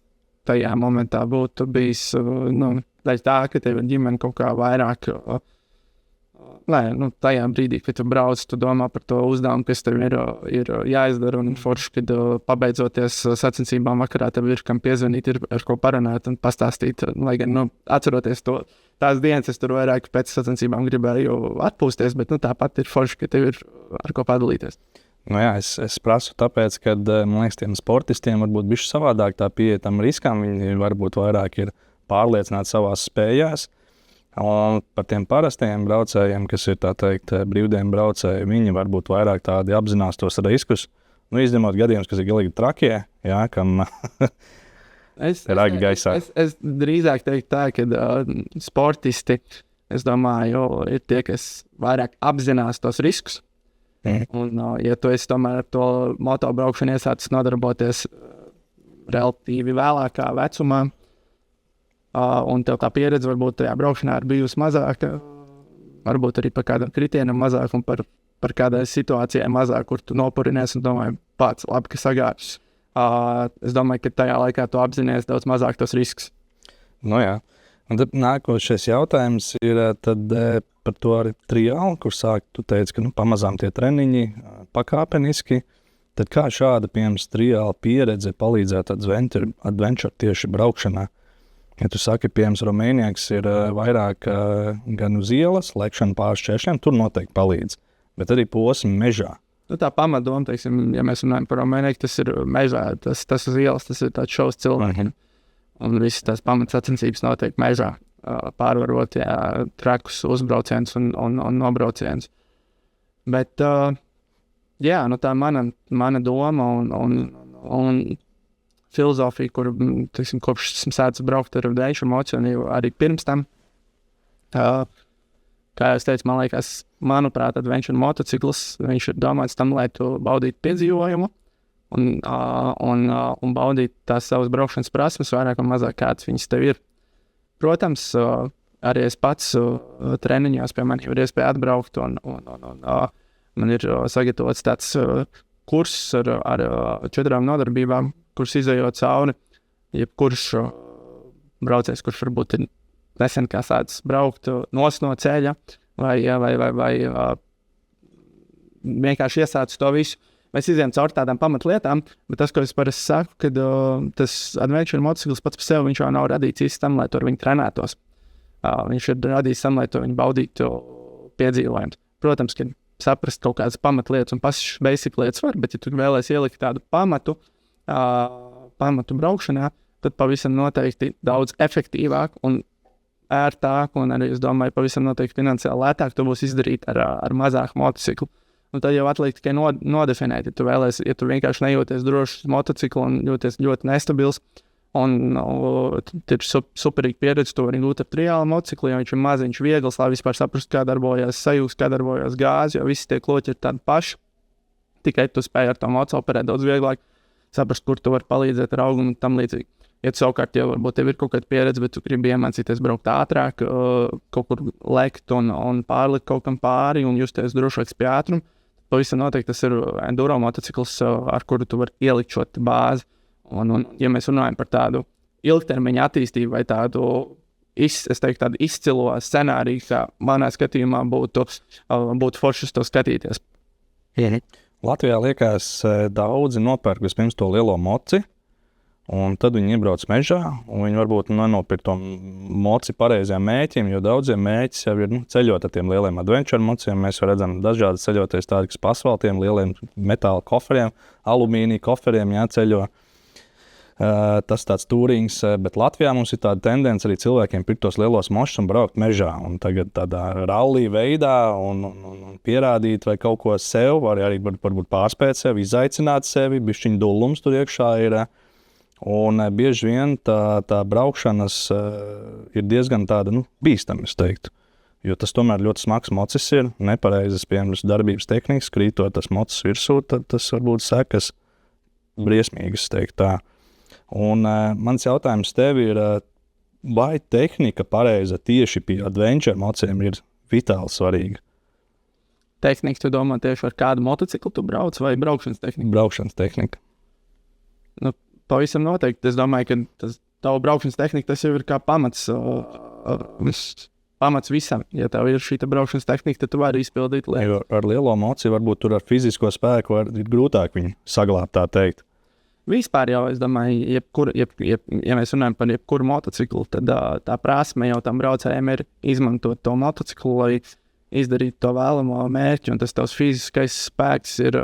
tajā momentā būtu bijis, daļa tā, ka tev ir ģimene kaut kā vairāk, tajā brīdī, kad tu brauc, tu domā par to uzdevumu, kas tev ir jāizdara, un forši, kad pabeidzoties sacensībām vakarā, tev ir kam piezvanīt, ir ar ko parunāt un pastāstīt, lai gan, atceroties tās dienas, es tur vairāk pēc sacensībām gribēju atpūsties, bet, tāpat ir forši, ka tev ir ar ko padalīties. Jā, es prasu tāpēc, ka, man liekas, tiem sportistiem varbūt bišķi savādāk tā pieeja tam riskam, viņi varbūt vairāk ir pārliecināti savās spējās. Un par tiem parastajiem braucējiem, kas ir tā teikt brīvdienu braucēji, viņi varbūt vairāk tādi apzinās tos riskus. Izņemot gadījumus, kas ir galīgi trakie, jā, kam ir agi gaisā. Es drīzāk teiktu tā, ka sportisti, es domāju, ir tie, kas vairāk apzinās tos riskus. Un, ja tu esi tomēr ar to motobraukšanu iesācis nodarboties relatīvi vēlākā vecumā, un tev tā pieredze varbūt tajā braukšanā ir bijusi mazāka, varbūt arī par kādam kritienam mazāk un par kādai situācijai mazāk, kur tu nopurinies un domāji, pats labi, ka sagāžas. Es domāju, ka tajā laikā tu apzinies daudz mazāk tos riskus. Jā. Un tad nākošais jautājums ir par to arī triālu, kur tu teici, ka pamazām tie treniņi pakāpeniski. Tad kā šāda, piemēram, triāla pieredze palīdzētu adventure tieši braukšanā? Ja tu saki, piemēram, Romēnieks ir vairāk gan uz ielas, lēkšana pāri šķēršļiem, tur noteikti palīdz, bet arī posmi mežā. Tā pamatdoma, teiksim, ja mēs runājam par Romēnieku, tas ir mežā, tas uz ielas, tas ir tāds šovs cilvēkiem. Un visas tās pamatsacensības notiek mežā, pārvarot trakus, uzbraucienus un nobraucienus. Bet, tā mana doma un filozofija, kur, teiksim, kopš esmu sācis braukt ar adventure motociklu, arī pirms tam, kā jau teicu, manuprāt, adventure motocikls, viņš ir domāts tam, lai tu baudītu piedzīvojumu, un baudīt tās savas braukšanas prasmes, vairāk un mazāk kāds viņas tev ir. Protams, arī es pats treniņos, pie manis ir iespēja atbraukt, un man ir sagatavots tāds kurs ar 4 nodarbībām, kurš izejot cauri, jebkurš braucējs, kurš varbūt ir nesen kā sācis braukt no ceļa, vai vienkārši iesācis to visu. Mēs izējām cauri tādām pamatlietām, bet tas, ko es parasti saku, kad tas adventure motocikls pats par sevi, viņš jau nav radīts īsti tam, lai to ar viņu trenētos. Viņš ir radīts tam, lai to viņu baudītu piedzīvojumus. Protams, ka saprast kaut kādas pamatlietas un basic lietas var, bet ja tu vēlēsi ielikt tādu pamatu braukšanā, tad pavisam noteikti daudz efektīvāk un ērtāk, un arī, es domāju, pavisam noteikti finansiāli lētāk to būs izdarīt ar mazāku motociklu. Un tad jau atliek tikai nodefinēt, ja tu vienkārši nejūties drošs motociklu un jūties ļoti nestabils, un ir superīga pieredze, to var gūt ar triāla motociklu, jo viņš ir maziņš, viegls, lai vispār saprastu, kā darbojas sajūgs, kā darbojas gāzi, jo visi tie kloķi ir tādi paši, tikai tu spēj ar to mocu operēt daudz vieglāk, saprast, kur tu vari palīdzēt ar augumu un tam līdzīgi. Ja tu savukārt jau varbūt tev ir kaut kāda pieredze, bet tu gribi iemācīties braukt ātrāk, kaut kur lekt un pārlikt kaut kam pāri un justies drošāks pie ātruma, pavisam noteikti tas ir enduro motocikls, ar kuru tu vari ielikt šo bāzi. Un, ja mēs runājam par tādu ilgtermiņa attīstību vai tādu, tādu izcilo scenāriju, kā manā skatījumā būtu forši uz to skatīties. Latvijā liekas, daudzi nopērk vispirms to lielo moci, un tad viņi iebrauc mežā, un viņi varbūt nenopirk to moci pareizajiem mēķiem, jo daudziem mēķis jau ir ceļot ar tiem lieliem adventure mociem. Mēs redzam dažādas ceļoties tādi, kas pa asfaltiem, lieliem metāla koferiem, alumīnija koferiem jāceļo. Tas tāds turings, bet Latvijā mums ir tāda tendence arī cilvēkiem pirkt tos lielos mošus un braukt mežā. Un tagad tādā rallija veidā un pierādīt vai kaut ko sev, vai arī varbūt pārspēt sevi, izaicināt sevi, bišķiņ dullums tur iekšā ir. Un bieži vien tā braukšanas ir diezgan tāda, bīstama, es teiktu. Jo tas tomēr ļoti smags mocis ir, nepareizas, piemēram, darbības tehnikas, krītot tas mocis virsū, tad tas varbūt sekas briesmīgas, teikt tā. Un mans jautājums tev ir, vai tehnika pareiza tieši pie adventure mociem ir vitāli svarīga? Tehnika, tu domā tieši ar kādu motociklu tu brauc vai braukšanas tehnika? Braukšanas tehnika. Pavisam noteikti. Es domāju, ka tava braukšanas tehnika tas jau ir kā pamats visam. Ja tev ir šī braukšanas tehnika, tad tu vari izpildīt lietas. Jo ar lielo moci varbūt tur ar fizisko spēku ir grūtāk viņu saglābt, tā teikt. Vispār jau, es domāju, ja mēs runājam par jebkuru motociklu, tad tā prasme jau tam braucējiem ir izmantot to motociklu, lai izdarītu to vēlamo mērķi, un tas tavs fiziskais spēks ir,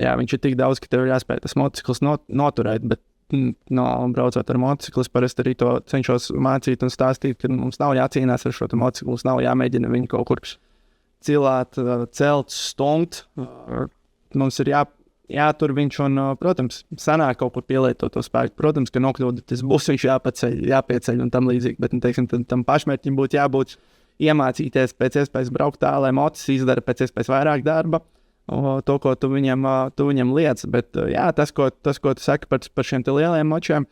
viņš ir tik daudz, ka tev ir jāspēj tas motocikls noturēt, bet braucot ar motociklu, es parasti arī to cenšos mācīt un stāstīt, ka mums nav jācīnās ar šo motociklu, mums nav jāmēģina viņu kaut kur cilāt, celt, stumt, mums ir jātur viņš un, protams, sanāk kaut kur pielietot to spēku. Protams, ka nokļūda tas būs viņš jāpieceļ un tam līdzīgi, bet, teiksim, tam pašmērķim būtu jābūt iemācīties pēc iespējas braukt tā, lai mocis izdara pēc iespējas vairāk darba, to, ko tu viņam liec. Bet, tas, ko tu saki par šiem te lielajiem močiem,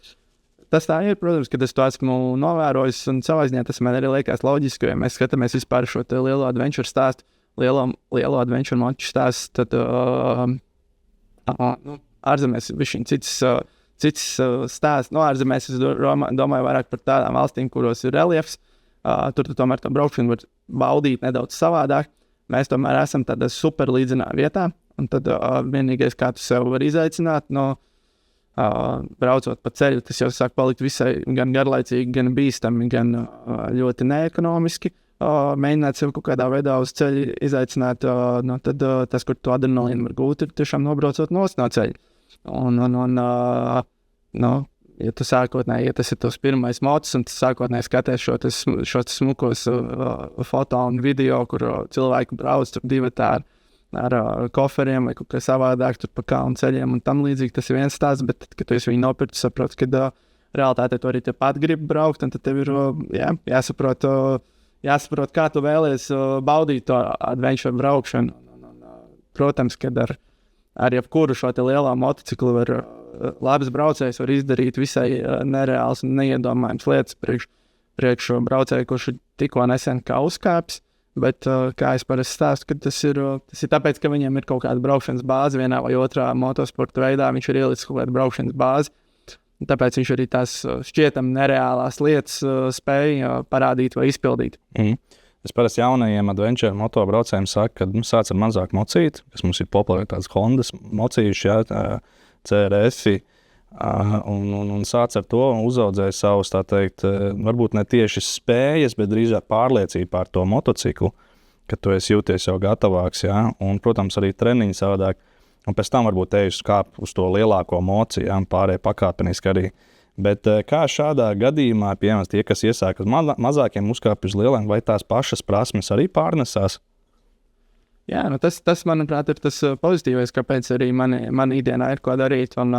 tas tā ir, protams, kad es to esmu novērojis un savā ziņā tas man arī liekas loģiski, jo mēs skatāmies vispār šo te lielo adventure stāstu, lielo adventure moču stāstu, tad ārzemēs ir cits stāsts. Ārzemēs es domāju vairāk par tādām valstīm, kuros ir reliefs. Tur tomēr tā braukšana var baudīt nedaudz savādāk. Mēs tomēr esam tādā super līdzenā vietā. Un tad vienīgais, kā tu sev vari izaicināt, braucot pa ceļu, tas jau sāk palikt visai gan garlaicīgi, gan bīstami, gan ļoti neekonomiski. Mēģināt sev kaut kādā veidā uz ceļa izaicināt, tad tas, kur tu adrenalīnu var gūt, ir tiešām nobraucot no ceļa. Ja tu sākotnēji, ja tas ir tavs pirmais mocis, un tu sākotnēji skaties šos smukos foto un video, kur cilvēki brauc tur divatā ar koferiem vai kaut kā savādāk tur pa kalnu ceļiem un tam līdzīgi, tas ir viens stāsts, bet tad, kad tu esi viņu nopirkt, saproti, ka realitātē tu arī tepat gribi braukt, un tad tev ir jāsaprot, kā tu vēlies baudīt to adventure braukšanu. Protams, kad ar jebkuru šo te lielā motociklu labs braucējs var izdarīt visai nereāls un neiedomājams lietas priekš braucēju, kurš ir tikko nesen kā uzkāpis. Bet, kā es parasti stāstu, ka tas ir tāpēc, ka viņam ir kaut kāda braukšanas bāze vienā vai otrā motosporta veidā, viņš ir ielicis kaut kādu braukšanas bāzi. Tāpēc viņš arī tās šķietam nereālās lietas spēja parādīt vai izpildīt. Es parasti jaunajiem adventure motobraucējiem saku, ka sāc ar mazāku mocīti, kas mums ir populāri tādas Hondas mocījuši, CRF, un sāc ar to un uzaudzēja savus, tā teikt, varbūt ne tieši spējas, bet drīzāk pārliecību pār to motociklu, ka tu esi jūties jau gatavāks, un, protams, arī treniņi savādāk. Un pēc tam varbūt tevis kāp uz to lielāko moci, pārējai pakāpeniski arī. Bet kā šādā gadījumā, piemēram, tie, kas iesāk uz mazākiem uzkāpj uz lieliem, vai tās pašas prasmes arī pārnesās? Jā, tas, manuprāt, ir tas pozitīvais, kāpēc arī man ikdienā ir ko darīt un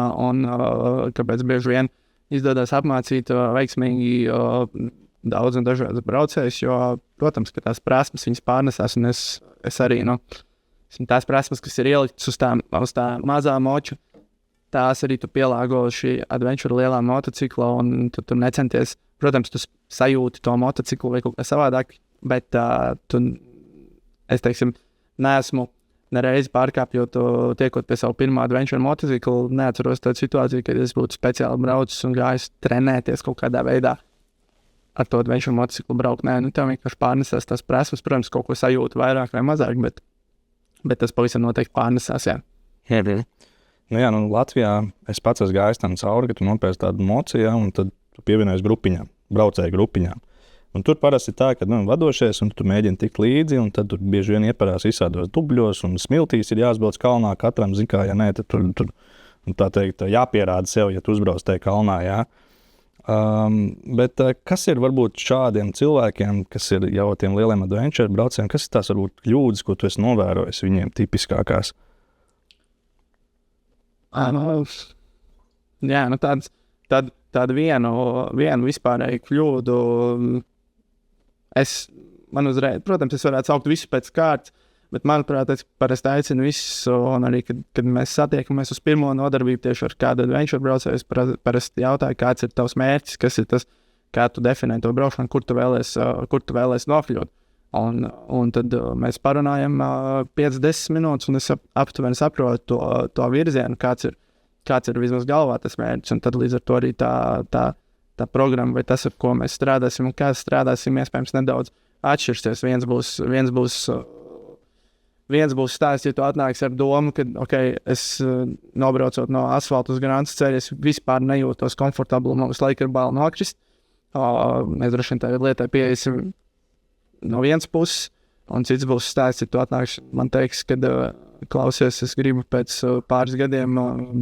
kāpēc bieži vien izdodas apmācīt veiksmīgi daudz un dažādas braucējus, jo, protams, ka tās prasmes viņas pārnesās, un es arī, tās prasmes, kas ir ieliktas uz tā mazā moča, tās arī tu pielāgo šī adventure lielā motocikla, un tu necenties, protams, tu sajūti to motociklu vai kaut kā savādāk, bet es teiksim, neesmu nereizi pārkāpjot, tiekot pie savu pirmā adventure motociklu, neatceros tādu situāciju, kad es būtu speciāli braucis un gājis trenēties kaut kādā veidā ar to adventure motociklu braukt. Tev vienkārši pārnesās tās prasmes, protams, kaut ko sajūtu vairāk vai mazāk, bet tas pavisam noteikti pārnesās, jā. Latvijā es pats esmu gājis tam cauri, ka tu nopērci tādu mociju, un tad tu pievienojies grupiņām, braucēju grupiņām. Un tur parasti tā, ka vadošies, un tu mēģini tikt līdzi, un tad tur bieži vien ieparās visādos dubļos, un smiltīs ir jāsbrauc kalnā katram, zin kā, ja nē, tad tur tā teikt, jāpierāda sev, ja tu uzbrauc tajā kalnā, jā. Bet kas ir varbūt šādiem cilvēkiem, kas ir jau tiem lieliem adventure braucējiem, kas ir tās varbūt kļūdas, ko tu esi novērojis viņiem tipiskākās? Jā, nu tādu vienu vispārēju kļūdu. Man uzreiz, protams, es varētu saukt visu pēc kārtas, bet, manuprāt, es parasti aicinu visus, un arī, kad mēs satiekamies uz pirmo nodarbību tieši ar kādu adventure braucēju, es parasti jautāju, kāds ir tavs mērķis, kas ir tas, kā tu definē to braukšanu, kur tu vēlies nokļūt. Un tad mēs parunājam 5-10 minūtes, un es aptuveni saprotu to virzienu, kāds ir vismaz galvā tas mērķis, un tad līdz ar to arī tā programma vai tas, ar ko mēs strādāsim un kā strādāsim, iespējams nedaudz atšķirsies. Viens būs stāsts, ja tu atnāks ar domu, ka, es nobraucot no asfalta uz Grantas ceļa, es vispār nejūtos komfortabli, man visu laiku ir bail nokrist. Mēs droši vien tagad lietai pieejasim no vienas puses, un cits būs stāsts, ja tu atnāks, man teiks, kad klausies, es gribu pēc pāris gadiem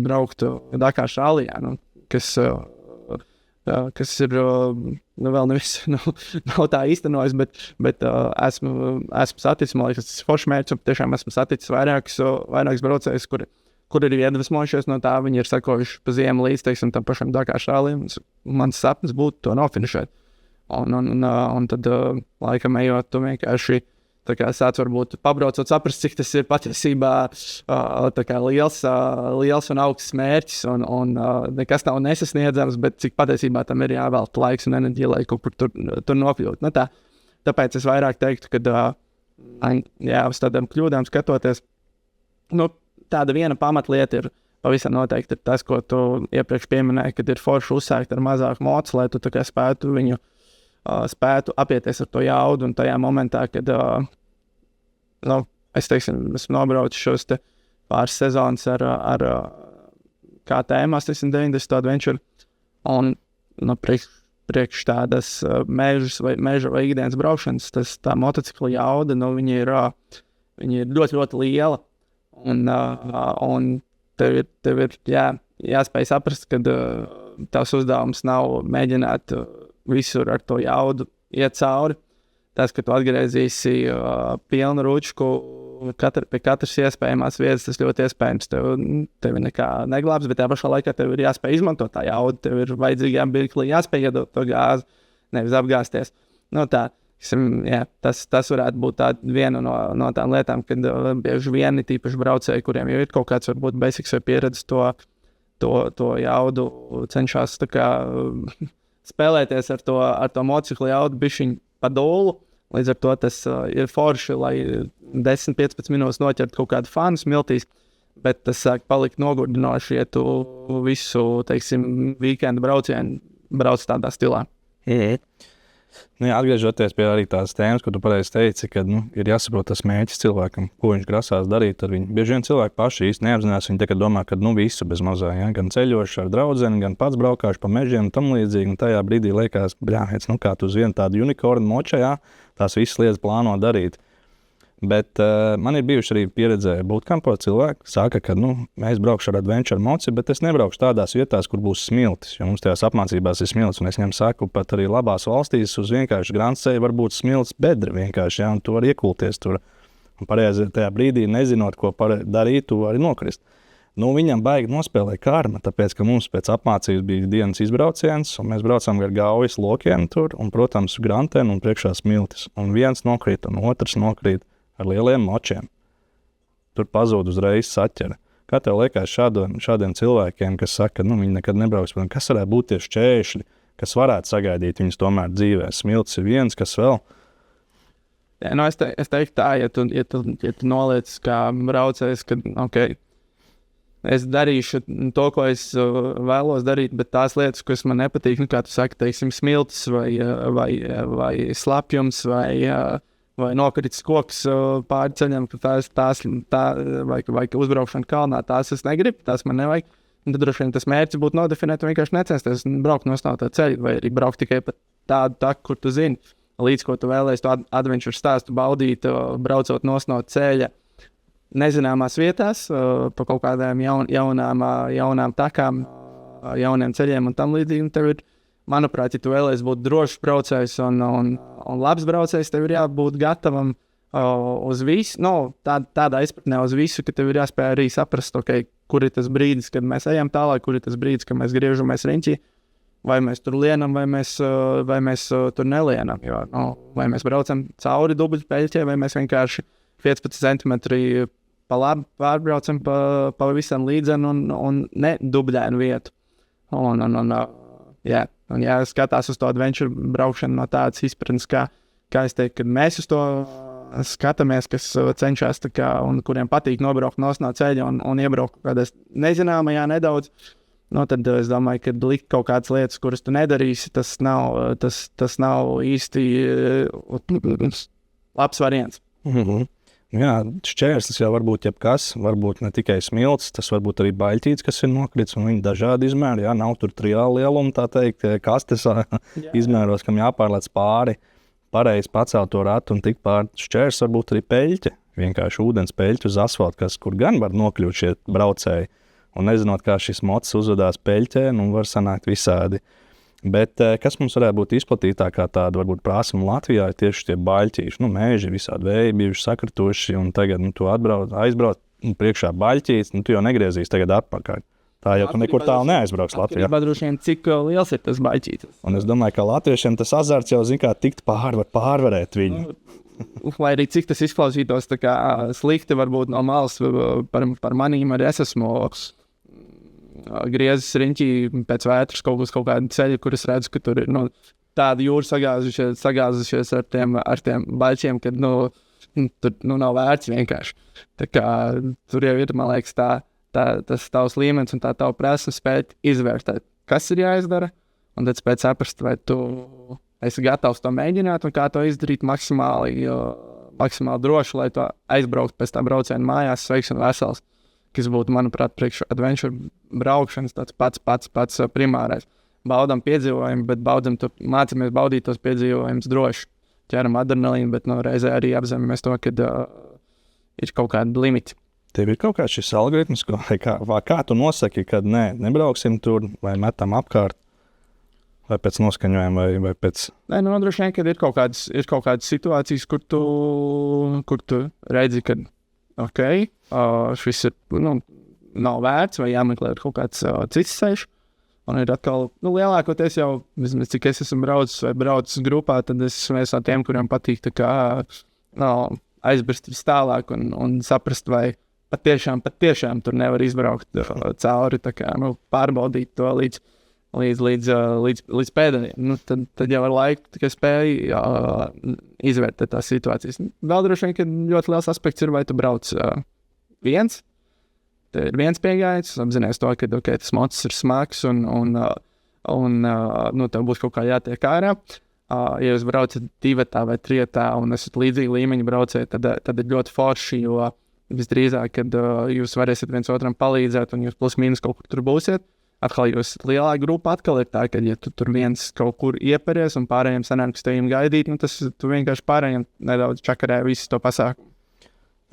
braukt Dakar rallijā, kas ir vēl nevis nav tā īstenojis, bet esmu saticis, man liekas, tas ir foršs mērķis, un tiešām esmu saticis vairākus braucējus, kur ir iedvesmojušies no tā, viņi ir sekojuši pa ziemu līdz, teiksim, tam pašam Dakar rallijam, mans sapnis būtu to nofinišēt. Un tad, laikam ejot, tu vienkārši tā kā sāc varbūt pabraucot saprast, cik tas ir patiesībā tā kā liels un augsts mērķis un nekas nav nesasniedzams, bet cik patiesībā tam ir jāvēlta laiks un enerģija, lai kaut kur tur nokļūt. Tāpēc es vairāk teiktu, ka uz tādām kļūdām skatoties, tāda viena pamatlieta ir pavisam noteikti ir tas, ko tu iepriekš pieminēji, kad ir forši uzsākt ar mazāku mocu, lai tu tā kā spētu apieties ar to jaudu, un tajā momentā, kad esmu nobraucis šos te pāris sezonas ar KTM 890 adventure, un priekš tādas meža vai ikdienas braukšanas, tā motocikla jauda, viņa ir ļoti, ļoti liela, un tev ir jāspēj saprast, ka tavs uzdevums nav mēģināt visur ar to jaudu iet cauri. Tas, ka tu atgriezīsi pilnu ručku pie katras iespējamās vietas, tas ļoti iespējams tevi nekā neglābs, bet tajā pašā laikā tev ir jāspēj izmantot tā jaudu, tev ir vajadzīgā mirklī jāspēj iedot to gāzi, nevis apgāzties. Tas varētu būt viena no tām lietām, kad bieži vieni tīpaši braucēji, kuriem jau ir kaut kāds varbūt basics vai pieredze to jaudu cenšas tā kā spēlēties ar to motociklu jaudu bišķiņ pa dolu. Līdz ar to tas ir forši, lai 10-15 minūtes noķert kaut kādu fanu smiltīs, bet tas sāk palikt nogurdinoši, ja tu visu, teiksim, weekendu braucienu brauc tādā stilā. Atgriežoties pie arī tās tēmas, ko tu pareizi teici, ka ir jāsaprot tas mērķis cilvēkam, ko viņš grasās darīt ar viņu. Bieži vien cilvēki paši īsti neapzinās, viņi tikai domā, ka visu bez mazā, gan ceļoši ar draudzeni, gan pats braukāšu pa mežiem un tam līdzīgi, un tajā brīdī liekas, kā tu uz vienu tādu unikornu močā, tās visas lietas plāno darīt. Bet man ir bijuši arī pieredzē bootcampā cilvēki, saka, ka mēs braukšu ar adventure moci, bet es nebraukšu tādās vietās, kur būs smiltis, jo mums tajās apmācībās ir smiltis, un es viņam saku, pat arī labās valstīs uz vienkārši Grandceļa var būt smiltis bedri vienkārši, un tu vari iekulties tur. Un pareizi tajā brīdī, nezinot, ko darīt, tu vari nokrist. Viņam baigi nospēlēja karma, tāpēc, ka mums pēc apmācības bija dienas izbrauciens, un mēs braucām gar Gaujas lokiem tur, un, protams, Grantēnu un priekšā smiltis. Un viens nokrīt, un otrs nokrīt ar lieliem močiem. Tur pazūd uzreiz saķera. Kā tev liekas šādiem cilvēkiem, kas saka, viņi nekad nebrauks, kas varētu būt tie šķēršļi, kas varētu sagaidīt viņus tomēr dzīvē? Smiltis ir viens, kas vēl? Es teiktu tā, ja tu noliec kā braucējs, ka, es darīšu to, ko es vēlos darīt, bet tās lietas, kas man nepatīk, kā tu saki, teiksim, smiltis vai slapjums vai nokritis koks pāri ceļam, vai uzbraukšana kalnā, tās es negribu, tās man nevajag. Un tad droši vien tas mērķis būtu nodefinēt un vienkārši necensties braukt no tā ceļa, vai arī braukt tikai pa tādu taku, kur tu zini, līdz ko tu vēlēsi to adventure stāstu baudīt, braucot no ceļa. nezināmās vietās, pa kaut kādām jaunām takām, jauniem ceļiem un tam līdzīgi. Tev ir, manuprāt, ja tu vēlies būt drošs braucējs un labs braucējs, tev ir jābūt gatavam uz visu, tādā izpratnē uz visu, ka tev ir jāspēj arī saprast, kur ir tas brīdis, kad mēs ejam tālāk, kur ir tas brīdis, kad mēs griežamies riņķī, vai mēs tur lienam, vai mēs tur nelienam. Jo, vai mēs braucam cauri dubļu peļķē, vai mēs vienkārši 15 centimetri pa labi pārbraucam pa visam līdzenu un ne dubļēnu vietu. Un skatās uz to adventure braukšanu no tādas izpratnes, kā es teiktu, kad mēs uz to skatāmies, kas cenšas un kuriem patīk nobraukt no ceļa un iebraukt kādās nezināmajā nedaudz, tad es domāju, ka likt kaut kādas lietas, kuras tu nedarīsi, tas nav īsti labs variants. Jā, šķērslis jau var būt jebkas, varbūt ne tikai smilts, tas var būt arī baļķītis, kas ir nokrits, un viņi dažādi izmēri, nav tur triāli lielumi, tā teikt, kastes izmēros, kam jāpārlēc pāri, pareizi pacelt to ratu un tik pār šķērs varbūt arī peļķe, vienkārši ūdens peļķe uz asfalta, kur gan var nokļūt šie braucēji, un nezinot, kā šis mocis uzvedās peļķē, var sanākt visādi. Bet kas mums varētu būt izplatītākā tāda, varbūt prasme Latvijā, ir tieši tie baļķīši, mēži, visādi vēji bijuši sakrituši, un tagad tu aizbrauc priekšā baļķīts, tu jau negriezīs tagad atpakaļ. Tā jau tu nekur tālu neaizbrauks Latvijā. Droši vien, cik liels ir tas baļķītis. Un es domāju, ka latviešiem tas azarts jau, tikt pārvarēt viņu. Lai arī cik tas izklausītos tā kā slikti, varbūt no malas par manīm arī es esmu griezis riņķī pēc vētras kaut kādu ceļu, kur es redzu, ka tur ir tāda jūra sagāzušies ar tiem baļķiem, kad tur nav vērts vienkārši. Tā kā tur jau ir, man liekas, tas tavs līmenis un tā tava prasme spēt izvērtēt, kas ir jāizdara, un tad spēt saprast, vai tu esi gatavs to mēģināt un kā to izdarīt maksimāli droši, lai to aizbraukt pēc tā brauciena mājās sveiks un vesels. Kas būtu, manuprāt, priekš adventure braukšanas tāds pats primārais. Baudam piedzīvojumu, bet mācamies baudīt tos piedzīvojumus droši. Ķeram adrenalīnu, bet reizē arī apzināmies to, ka ir kaut kādi limiti. Tev ir kaut kāds šis algoritms, kā tu nosaki, kad nebrauksim tur vai metam apkārt, vai pēc noskaņojuma, vai pēc... Nē, droši vien, kad ir kaut kādas situācijas, kur tu redzi, ka šis ir, nav vērts vai jāmeklē kaut kāds cits ceļš. Un ir atkal, lielākoties jau, vismaz cik es esmu braucis grupā, tad es esmu viens no tiem, kuriem patīk aizbrist vis tālāk un saprast, vai patiešām tur nevar izbraukt cauri, pārbaudīt to līdz pēdējiem. Tad jau ar laiku tikai spēju izvērtēt tās situācijas. Vēl droši vien, ka ļoti liels aspekts ir, vai tu brauc viens. Te ir viens piegājums, apzinājies to, ka tas mocis ir smags un tev būs kaut kā jātiek ārā. Ja jūs braucat 2 vai 3 un esat līdzīgi līmeņa braucēji, tad ir ļoti forši, jo visdrīzāk, kad jūs varēsiet viens otram palīdzēt un jūs plus mīnus kaut kur tur būsiet. Atkal jūs esat lielā grupā, atkal ir tā, ka ja tu tur viens kaut kur ieperies un pārējiem sanāk, kas tevīm gaidīt, tu vienkārši pārējiem nedaudz čakarē visu to pasākumu.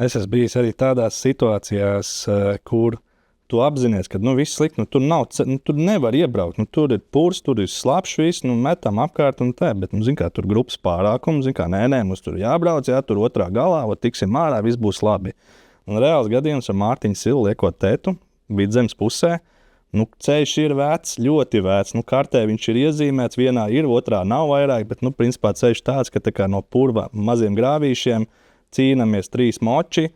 Es esmu bijis arī tādās situācijās, kur tu apzinies, ka viss slikti, tur nevar iebraukt, tur ir purs, tur ir slapšs viss, metam apkārt un tā, bet, tur grupas pārākums, mums tur jābrauc, tur otrā galā, tiksim ārā, viss būs labi. Un reāls gadījums ar Mārtiņu Silu liekot tētu, Vidzemes pusē, ceļš ir vecs, ļoti vecs, kartē viņš ir iezīmēts, vienā ir, otrā nav vairāk, bet, principā ceļš tāds, ka no purva maziem grāvīšiem cīnamies 3 moči,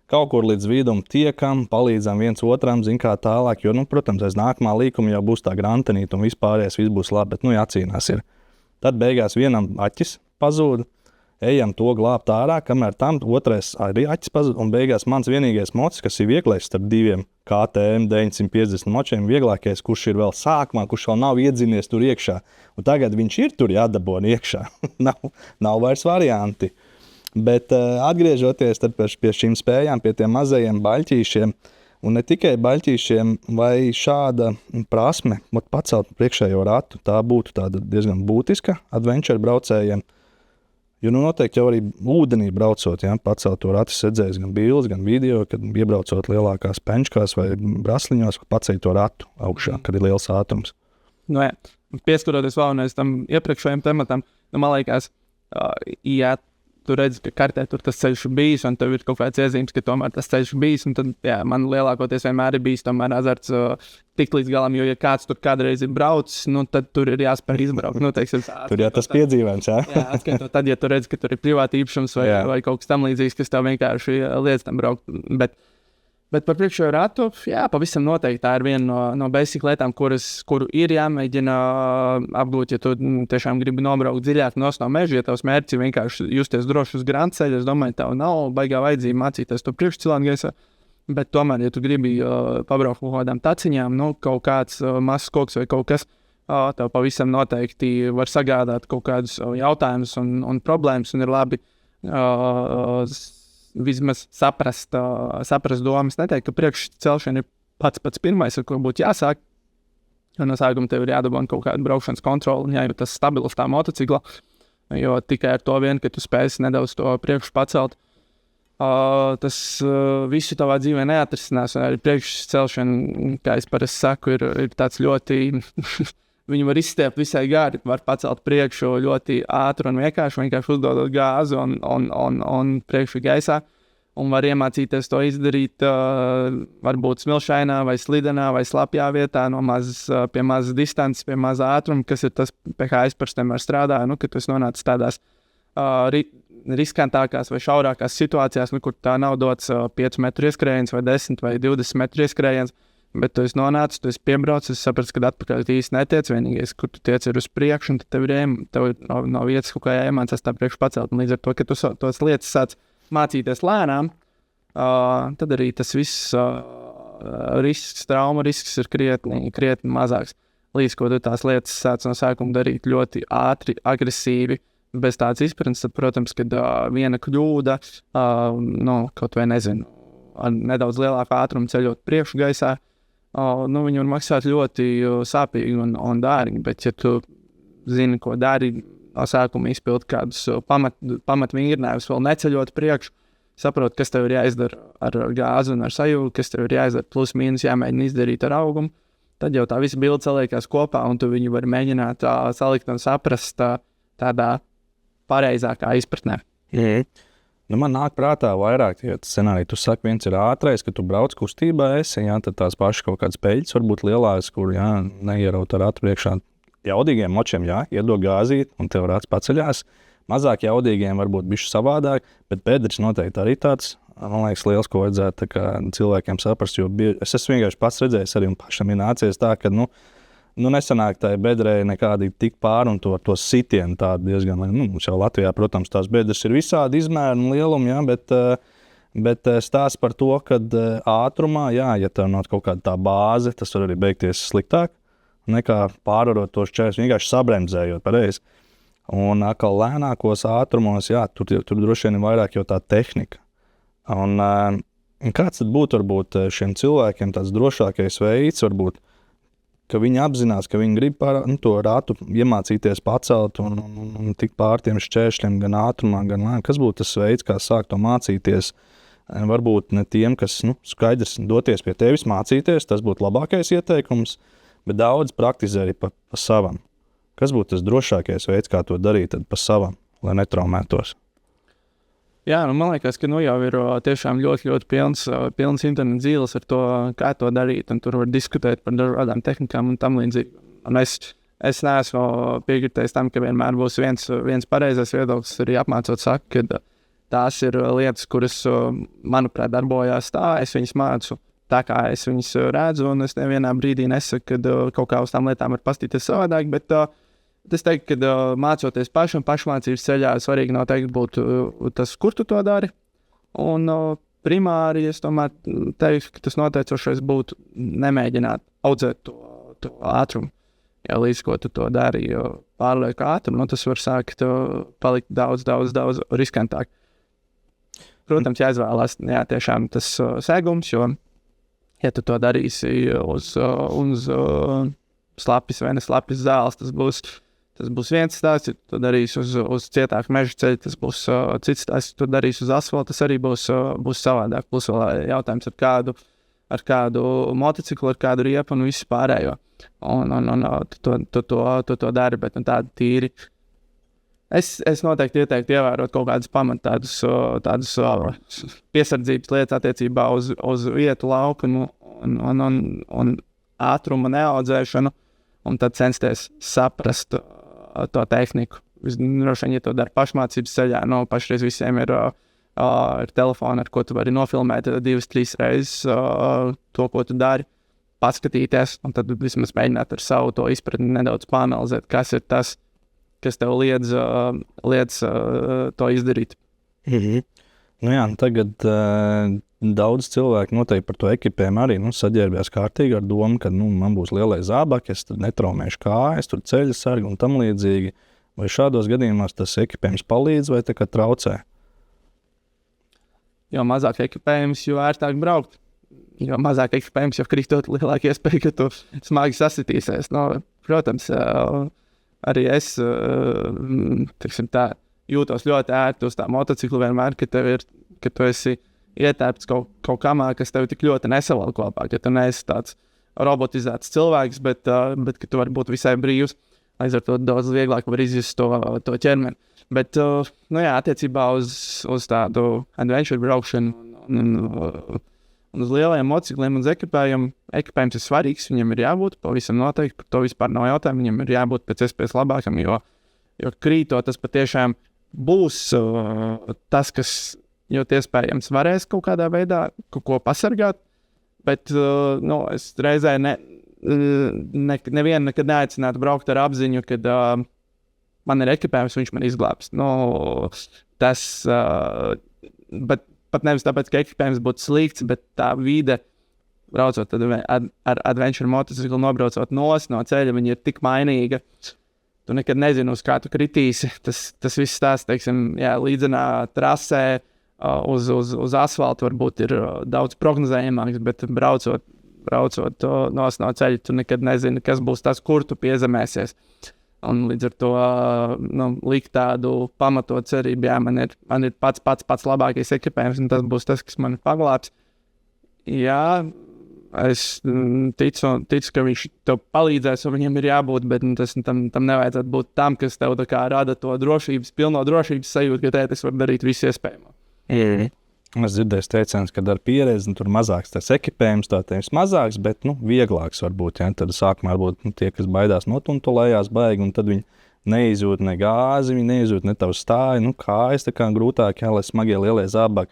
kaut kur līdz vidum tiekam, palīdzam viens otram, kā tālāk, jo, protams, aiz nākamā līkuma jau būs tā grantenīta un vispārējais viss būs labi, bet, jācīnās ir. Tad beigās vienam aķis pazūd, ejam to glābt ārā, kamēr tam otrais arī aķis pazūd, un beigās mans vienīgais mocis, kas ir vieglais starp 2 KTM 950 močiem, vieglākais, kurš ir vēl sākumā, kurš vēl nav iedzinies tur iekšā, un tagad viņš ir tur jādabon iekšā, nav vairs varianti. Bet atgriežoties pie šīm spējām, pie tiem mazajiem baļķīšiem, un ne tikai baļķīšiem, vai šāda prasme pacelt priekšējo ratu, tā būtu tāda diezgan būtiska adventure braucējiem. Jo noteikti jau arī ūdenī braucot, ja, pacelt to rati redzējis gan bildes, gan video, kad iebraucot lielākās penčkās vai brasliņos, paceļ to ratu augšā, kad ir liels ātrums. Nu, jā. Pieskaroties vēlreiz tam iepriekšējiem tematam, man liekas, ja tu redzi, ka kartē tur tas ceļš bijis, un tev ir kaut kāds iezīmes, ka tomēr tas ceļš bijis, un tad, jā, man lielākoties vienmēr ir bijis tomēr azarts tikt līdz galam, jo, ja kāds tur kādreiz ir braucis, nu, tad tur ir jāspēj izbraukt. Nu, teiksim, tur jau tas piedzīvojums, jā? Jā, atskaitot tad, ja tu redzi, ka tur ir privāti īpašums vai kaut kas tam līdzīgs, kas tev vienkārši liedz tam braukt. Bet par priekšējo ratu, jā, pavisam noteikti tā ir viena no basic lietām, kuru ir jāmēģina apgūt, ja tu tiešām gribi nobraukt dziļāk no meža, ja tavs mērķis ir vienkārši justies droši uz grantceļa, es domāju, tev nav baigā vajadzība mācīties to priekšcilānu gaisā, bet tomēr, ja tu gribi pabraukt kaut kādām taciņām, nu, kaut kāds mazs koks vai kaut kas, tev pavisam noteikti var sagādāt kaut kādus jautājumus un problēmas, un ir labi vismaz saprast domas. Neteiktu, ka priekšcelšana ir pats pirmais, ar ko būtu jāsāk. Jo no sākuma tev ir jādabūna kaut kāda braukšanas kontrola, jājūt tas stabils tā motocikla, jo tikai ar to vien, ka tu spēsi nedaudz to priekšu pacelt, tas visu tavā dzīvē neatrisinās. Un arī priekšcelšana, kā es parasti saku, ir tāds ļoti... Viņu var izstiept visai gari, var pacelt priekšu ļoti ātri un vienkārši uzdodot gāzi un priekšu gaisā. Un var iemācīties to izdarīt varbūt smilšainā vai slidenā vai slapjā vietā pie mazas distances, pie maza ātruma, kas ir tas, pie kā es parasti vienmēr strādāju, nu, kad tu esi nonācis tādās riskantākās vai šaurākās situācijās, kur tā nav dots 5 metru ieskrējiens vai 10 vai 20 metru ieskrējiens. Bet tu esi nonācis, tu esi piebraucis, es sapratu, ka atpakaļ īsti netiec. Vienīgais, kur tu tiec ir uz priekšu, un tad tev ir no vietas kaut kā jāiemācās tā priekšu pacelt. Un līdz ar to, ka tu tos lietas sāc mācīties lēnām, tad arī tas viss trauma risks ir krietni mazāks. Līdz ko tu tās lietas sāc no sākuma darīt ļoti ātri, agresīvi, bez tādas izpratnes, tad, protams, kad viena kļūda, kaut vai nezinu, ar nedaudz lielāku ātrumu ceļot priekšu gaisā, viņi var maksāt ļoti sāpīgi un dārgi, bet ja tu zini, ko dari, no sākuma izpild kādus pamatvingrinājums, vēl neceļot priekšu, saprot, kas tev ir jāizdara ar gāzi un ar sajūgu, kas tev ir jāizdara plus mīnus jāmēģina izdarīt ar augumu, tad jau tā visa bilde saliekās kopā, un tu viņu vari mēģināt salikt un saprast tādā pareizākā izpratnē. Nu, man nāk prātā vairāk tie scenāriji. Tu saki, viens ir ātrais, ka tu brauc kustībā esi, jā, tad tās pašas kaut kādas peļķis varbūt lielākas, kur, jā, neieraut ar ratu priekšā. Jaudīgiem močiem, jā, iedod gāzīt, un tev rats paceļās. Mazāk jaudīgiem varbūt bišķi savādāk, bet bedris noteikti arī tāds, man liekas, liels, ko vajadzētu cilvēkiem saprast, jo es esmu vienkārši pats redzējis arī un pašam ir nācies tā, ka, nesanāk tā bedrē nekādi tik pāri un to sitienu tādu diezgan, mums jau Latvijā, protams, tās bedres ir visādi izmēri un lielumi, jā, bet stāsts par to, kad ātrumā, jā, ja tev nav kaut kāda tā bāze, tas var arī beigties sliktāk, nekā pārvarot tos čērus, vienkārši sabremzējot pareizi. Un atkal lēnākos ātrumos, jā, tur droši vien ir vairāk jau tā tehnika. Un kāds tad būtu varbūt šiem cilvēkiem tāds drošākais veids, varbūt, ka viņi apzinās, ka viņi grib to ratu iemācīties pacelt un tikt pār tiem šķēršļiem gan ātrumā, gan lēnām. Kas būtu tas veids, kā sākt to mācīties? Varbūt ne tiem, kas skaidrs doties pie tevis mācīties, tas būtu labākais ieteikums, bet daudz praktizē arī pa savam. Kas būtu tas drošākais veids, kā to darīt pa savam, lai netraumētos? Jā, man liekas, ka jau ir tiešām ļoti, ļoti pilns internet zīles ar to, kā to darīt, un tur var diskutēt par dažādām tehnikām un tam līdzīgi. Un es neesmu piekritējis tam, ka vienmēr būs viens pareizais viedoklis, arī apmācot saka, ka tās ir lietas, kuras, manuprāt, darbojās tā, es viņas mācu tā, kā es viņas redzu, un es nevienā brīdī nesaku, ka kaut kā uz tām lietām var pastīties savādāk, bet es teiktu, ka mācoties pašmācības ceļā, svarīgi noteikti būtu tas, kur tu to dari. Un primāri es tomēr teiktu, ka tas noteicošais būtu nemēģināt audzēt to ātrumu. Ja līdz ko tu to dari, pārlieku ātrumu, tas var sākt palikt daudz riskantāk. Protams, jāizvēlās tiešām tas segums, jo, ja tu to darīsi uz slapis vai neslapis zāles, tas būs Tas būs viens stāsts, ja tu darīsi uz cietāku meža ceļu, tas būs cits stāsts, ja tu darīsi uz asfalta, tas arī būs savādāk. Plus vēl jautājums ar kādu motociklu, ar kādu riepu un visu pārējo. Un tu to dari, bet tādi tīri. Es noteikti ieteiktu ievērot kaut kādas tādas piesardzības lietas attiecībā uz vietu, lauku un ātruma neaudzēšanu, un tad censties saprast to tehniku. Droši vien, ja to dara pašmācības ceļā, pašreiz visiem ir telefoni, ar ko tu vari nofilmēt 2-3 reizes to, ko tu dari, paskatīties, un tad vismaz mēģināt ar savu to izpratni nedaudz pāanalizēt, kas ir tas, kas tev liedz to izdarīt. Nu jā, tagad daudz cilvēku noteikti par to ekipējumu arī saģērbjās kārtīgi ar domu, ka man būs lielais zābaki, es tad netraumēšu kājas, tur ceļa sargi un tam līdzīgi. Vai šādos gadījumos tas ekipējums palīdz vai tā kā traucē? Jo mazāk ekipējums, jo ērtāk braukt. Jo mazāk ekipējums, jo kristot lielāka iespēja, ka tu smagi sasitīsies. Protams, arī es jūtos ļoti ērti uz tā motociklu vienmēr, ka tu esi ietērpts kaut kamā, kas tev tik ļoti nesavalk kopā, ka tu neesi tāds robotizēts cilvēks, bet ka tu vari būt visai brīvs. Līdz ar to daudz vieglāk var izjust to ķermeni. Bet, attiecībā uz tādu adventure braukšanu un uz lielajiem motocikliem un uz ekipējums ir svarīgs, viņam ir jābūt pavisam noteikti, par to vispār nav jautājumu, viņam ir jābūt pēc iespējas labākam, jo krītot tas patiešām būs tas, kas ļoti iespējams varēs kaut kādā veidā kaut ko pasargāt, bet es reizē nevienu nekad neaicinātu braukt ar apziņu, kad man ir ekipējums, viņš man izglābs. Tas, bet pat nevis tāpēc, ka ekipējums būtu slikts, bet tā vide, braucot ar adventure motociklu, nobraucot no ceļa, viņa ir tik mainīga. Tu nekad nezini, uz kā tu kritīsi. Tas viss tās, līdzenā trasē, uz asfaltu varbūt ir daudz prognozējamāks, bet braucot no ceļa, tu nekad nezini, kas būs tas, kur tu piezemēsies. Un līdz ar to likt tādu pamatot cerību, man ir pats labākais ekipējums, un tas būs tas, kas man paglābs. Jā, es ticu, ka viņš tev palīdzēs, un viņam ir jābūt, bet tam nevajadzētu būt tam, kas tev tā kā rada to pilno drošības sajūtu, ka es varu darīt visu iespējamo. Es dzirdēju teicienus, ka ar pieredzi tur mazāks tas ekipējums, tāds mazāks, bet vieglāks varbūt. Ja? Tad sākumā varbūt tie, kas baidās notuntulējās baigi, un tad viņi neizjūt ne gāzi, viņi neizjūt ne tavu stāju, kājas tā kā grūtāk, lai smagie lielie zābaki.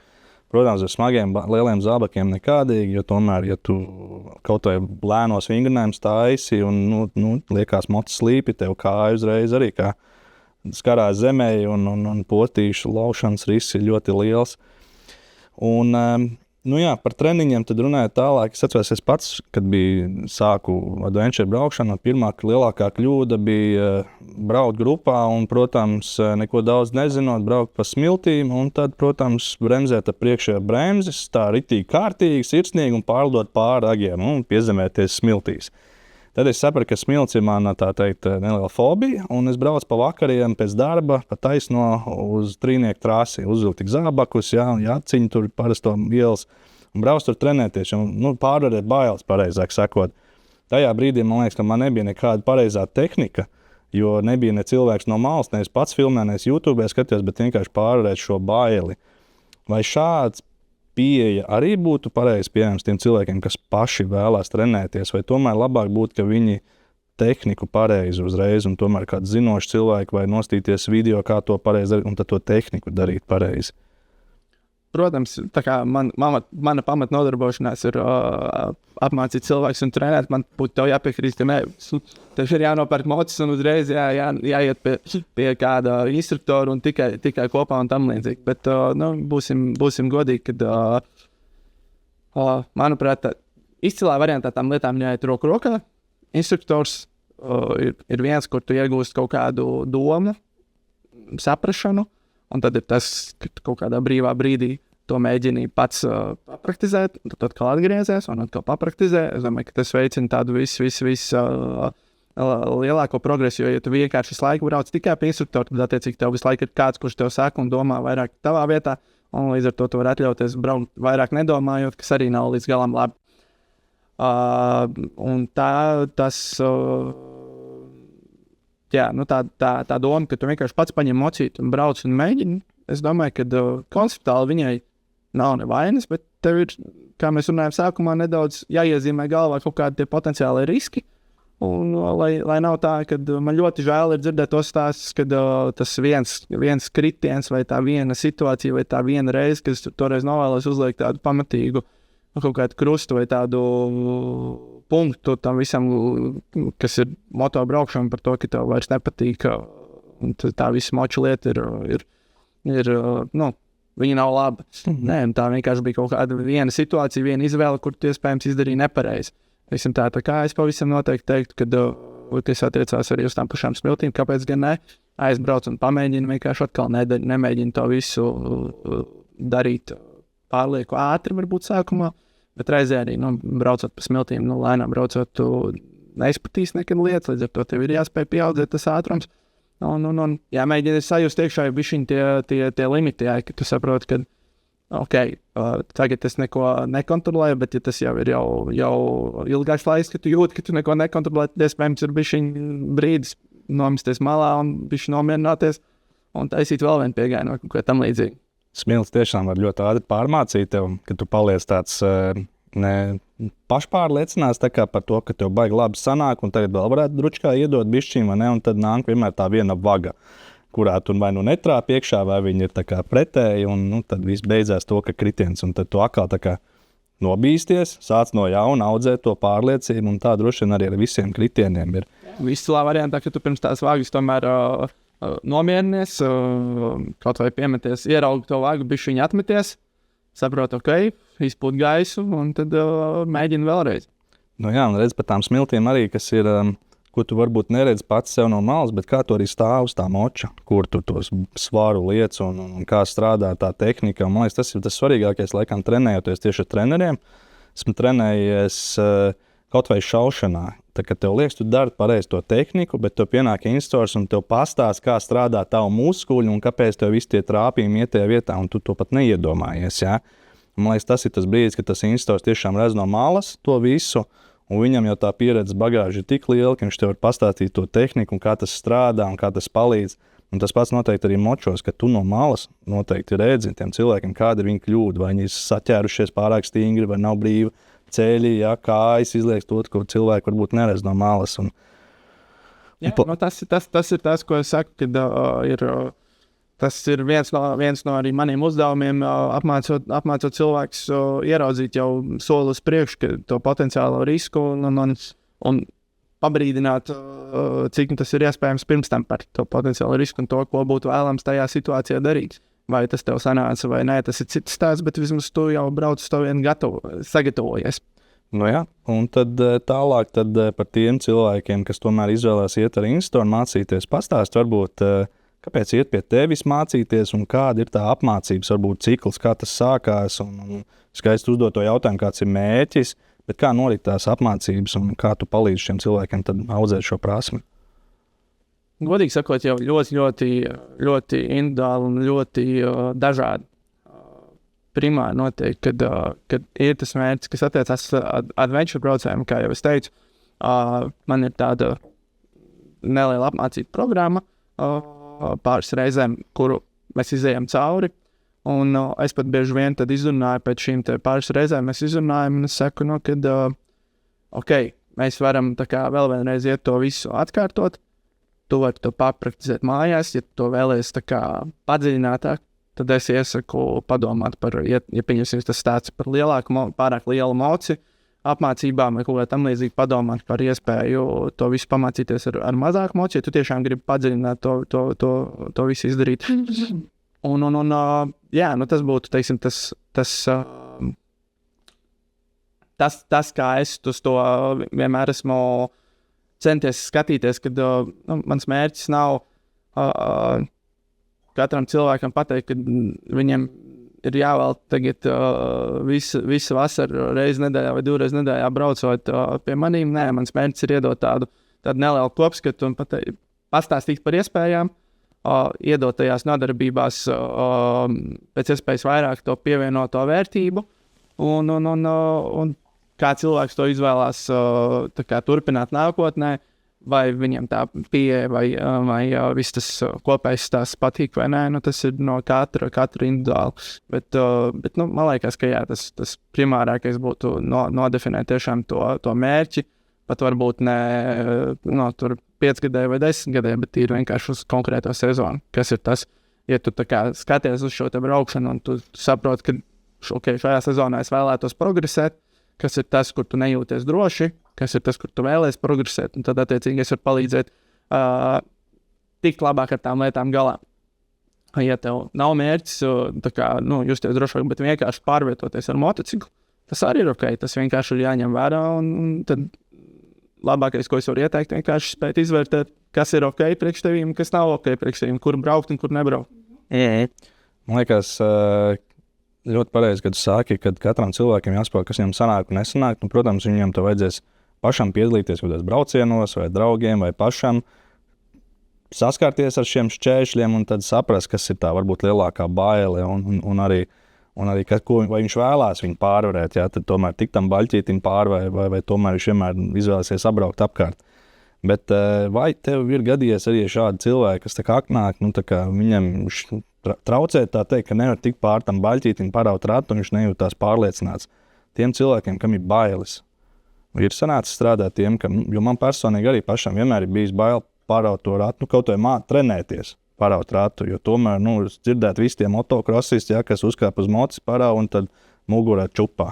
Protams, ar smagiem lieliem zābakiem nekādīgi, jo tomēr, ja tu kaut vai lēnos vingrinājumus taisi un liekas mocis slīpi, tev kāja uzreiz arī kā skarās zemē un potīšu laušanas risks ir ļoti liels. Un, par treniņiem tad runājot tālāk, es atceros, es pats, kad sāku adventure braukšanu, pirmā lielākā kļūda bija braukt grupā un, protams, neko daudz nezinot, braukt pa smiltīm un tad, protams, bremzēt ar priekšējā bremzes, tā ritīgi kārtīgi, sirsnīgi un pārlidot pāri agiem un piezemēties smiltīs. Tad es sapratu, ka smilts ir mana neliela fobija, un es braucu pa vakariem pēc darba, pa taisno uz trīnieku trasi, uzvilkt zābakus, jāciņ tur parasto ielas, un braucu tur trenēties, un pārvarēt bailes, pareizāk sakot. Tajā brīdī man liekas, ka man nebija nekāda pareizā tehnika, jo nebija ne cilvēks no malas, ne es pats filmē, ne es YouTube skatījos, bet vienkārši pārvarēt šo baili. Vai šāds pieeja arī būtu pareizi pieejams tiem cilvēkiem, kas paši vēlās trenēties, vai tomēr labāk būtu, ka viņi tehniku pareizi uzreiz, un tomēr kāds zinošs cilvēki vai nostīties video, kā to pareizi darīt, un tad to tehniku darīt pareizi? Protams, tā kā mana pamatnodarbošanās ir apmācīt cilvēkus un trenēt, man būtu jāpiekrīst, ka tev ir jānopērk mocis un uzreiz jāiet pie kāda instruktora un tikai kopā un tam līdzīgi. Bet būsim godīgi, kad, manuprāt, izcilā variantā tām lietām jāiet roku rokā. Instruktors ir viens, kur tu iegūst kaut kādu domu, saprašanu, un tad ir tas, ka kaut kādā brīvā brīdī to mēģini pats papraktizēt, tad atkal atgriezies un atkal papraktizē. Es domāju, ka tas veicina tādu visu lielāko progresu, jo, ja tu vienkārši visu laiku brauc tikai pie instruktora, tad, attiecīgi, tev visu laiku ir kāds, kurš tev saka un domā vairāk tavā vietā, un līdz ar to tu vari atļauties braukt vairāk nedomājot, kas arī nav līdz galam labi. Un tā doma, ka tu vienkārši pats paņem mocīti un brauc un mēģini, es domāju, ka konceptuāli viņai nav nevainas, bet tev ir, kā mēs runājam sākumā, nedaudz jāiezīmē galvā kaut kādi tie potenciāli riski. Un, lai nav tā, ka man ļoti žēl ir dzirdēt tos stāstus, kad tas viens kritiens vai tā viena situācija vai tā viena reize, kas toreiz novēlēs uzliekt tādu pamatīgu kaut kādu krustu vai tādu punktu tam visam, kas ir moto braukšana par to, ka tev vairs nepatīk. Tā visa moča lieta ir viņa nav laba. Nē, tā vienkārši bija kaut kāda viena situācija, viena izvēle, kur tu iespējams izdarīji nepareizi. Tā kā es pavisam noteikti teiktu, ka tas attiecās arī uz tām pašām smiltīm, kāpēc gan ne, aizbrauc un pamēģina vienkārši atkal nemēģina to visu darīt pārlieku ātri varbūt sākumā, bet reizē arī, braucot pa smiltīm, lēnām braucot, tu neizpratīs nekad lietas, līdz ar to tev ir jāspēj pieaudzēt tas ātrums, un jāmēģina sajust iekšā bišķiņ tie limiti, ka tu saproti, ka tagad es neko nekontrolēju, bet ja tas jau ir jau ilgāks laiks, ka tu jūti, ka tu neko nekontrolēji, tad iespējams ir bišķiņ brīdis nomesties malā un bišķiņ nomierināties un taisīt vēl vienu piegājienu vai kaut ko tam līdzīgi. Smilts tiešām var ļoti ātri pārmācīt tev, ka tu paliec tāds pašpārliecinās par to, ka tev baigi labi sanāk un tagad vēl varētu dručkā iedot bišķiņ, vai ne, un tad nāk vienmēr tā viena vaga, kurā tu vai netrāp iekšā, vai viņi ir tā kā pretēji, un tad viss beidzās to, ka kritiens, un tad tu atkal tā kā nobīsties, sāc no jauna audzēt to pārliecību, un tā droši vien arī ar visiem kritieniem ir. Vislā variantā, ka tu pirms tās vagas tomēr nomierinies, kaut vai piemeties, ieraugi to vagu, bišķiņu atmeties, saprot, izpūt gaisu, un tad mēģini vēlreiz. Jā, un redz par tām smiltīm arī, kas ir... ko tu varbūt neredzi pats sev no malas, bet kā tu arī stāv uz tā moča, kur tu tos svaru liec un kā strādā tā tehnika. Man liekas, tas ir tas svarīgākais, laikam, trenējoties tieši ar treneriem. Esmu trenējies kaut vai šaušanā. Tā kā tev liekas, tu dari pareizi to tehniku, bet tev pienāk instruktors un tev pastāst, kā strādā tavu muskuļu un kāpēc tev visi tie trāpījumi iet tajā vietā, un tu to pat neiedomājies. Ja? Man liekas, tas ir tas brīdis, kad tas instruktors tiešām redz no malas to visu, un viņam jau tā pieredzes bagāža ir tik liela, ka viņš tev var pastāstīt to tehniku, un kā tas strādā, un kā tas palīdz. Un tas pats noteikti arī močos, ka tu no malas noteikti redzi tiem cilvēkiem, kāda ir viņa kļūda, vai viņi ir saķērušies pārāk stingri, vai nav brīvi ceļi, kājas izlieks to, ko cilvēki varbūt neredz no malas. Tas ir tas, ko es saku, kad tas ir viens no arī maniem uzdevumiem, apmācot cilvēkus ieraudzīt jau soli uz priekšu, to potenciālo risku un pabrīdināt, cik tas ir iespējams pirms tam par to potenciālo risku un to, ko būtu vēlams tajā situācijā darīt. Vai tas tev sanāca vai nē, tas ir cits stāsts, bet vismaz tu jau brauc uz to vien sagatavojies. Un tad tālāk par tiem cilvēkiem, kas tomēr izvēlās iet ar instruktoru mācīties, pastāst varbūt, kāpēc iet pie tevis mācīties un kāda ir tā apmācības, varbūt cikls, kā tas sākās un skaisti uzdot to jautājumu, kāds ir mērķis, bet kā norit tās apmācības un kā tu palīdzi šiem cilvēkiem tad audzēt šo prasmi? Godīgi sakot, jau ļoti individuāli un ļoti dažādi. Primāri noteikti, kad ir tas mērķis, kas attiecās adventure braucējiem, kā jau es teicu, man ir tāda neliela apmācība programma, pāris reizēm, kuru mēs izējām cauri, un es pat bieži vien tad izrunāju pēc šīm pāris reizēm, mēs izrunājam, un es saku, kad mēs varam tā kā vēl vienreiz iet to visu atkārtot, tu vari to papraktizēt mājās, ja to vēlies tā kā padziļinātāk, tad es iesaku padomāt par, ja pieņemsim tas stāsts par pārāk lielu moci, apmācībām vai kaut kā tam līdzīgi padomāt par iespēju to visu pamācīties ar mazāku moci, ja tu tiešām gribi padziļināt to visu izdarīt. Tas būtu, teiksim, tas kā es uz to vienmēr esmu centies skatīties, kad mans mērķis nav katram cilvēkam pateikt, ka viņam ir jāvēl tagad visu vasaru reizi nedēļā vai divreiz nedēļā braucot pie manīm. Nē, mans mērķis ir iedot tādu tādu nelielu kopskatu un pastāstīt par iespējām, iedot tajās nodarbībās pēc iespējas vairāk to pievienoto vērtību un kā cilvēks to izvēlās turpināt nākotnē, vai viņam tā pieeja, vai viss tas kopējs stāsts patīk vai nē, tas ir no katra individuāli. Bet man liekas, ka jā, tas primārākais būtu nodefinēt tiešām to mērķi, pat varbūt ne tur 5 gadē vai 10 gadē, bet ir vienkārši uz konkrēto sezonu. Kas ir tas, ja tu skaties uz šo te braukšanu un tu saproti, ka šajā sezonā es vēlētos progresēt, kas ir tas, kur tu nejūties droši, kas ir tas, kur tu vēlēsies progresēt, un tad, attiecīgi, es varu palīdzēt tikt labāk ar tām lietām galā. Ja tev nav mērķis, justies drošāk, bet vienkārši pārvietoties ar motociklu, tas arī ir ok, tas vienkārši ir jāņem vērā, un tad labākais, ko es varu ieteikt, vienkārši spēt izvērtēt, kas ir ok priekš tevīm, kas nav ok priekš tevīm, kur braukt un kur nebraukt. Man liekas, ļoti pareizi, kad tu sāki, kad katram cilvēkam jāsaprot, kas viņam sanāk un nesanāk. Protams, viņam to vajadzēs pašam piedalīties kādos braucienos, vai draugiem, vai pašam saskarties ar šiem šķēršļiem un tad saprast, kas ir tā varbūt lielākā baile un arī vai viņš vēlās viņu pārvarēt, jā, tad tomēr tik tam baļķītim pār vai tomēr viņš vienmēr izvēlēsies apbraukt apkārt. Bet vai tev ir gadījies arī šādi cilvēki, kas tā kā aknāk, viņam traucē tā teikt, ka nevar tikt pār tam baļķītim, paraut ratu, un viņš nejūtās pārliecināts. Tiem cilvēkiem, kam ir bailes, ir sanācis strādāt tiem, jo man personīgi arī pašam vienmēr ir bijis bail paraut to ratu, kaut vai trenēties paraut ratu, jo tomēr, dzirdēt visi tie motocrossisti, kas uzkāp uz mocis parau un tad mugurā čupā.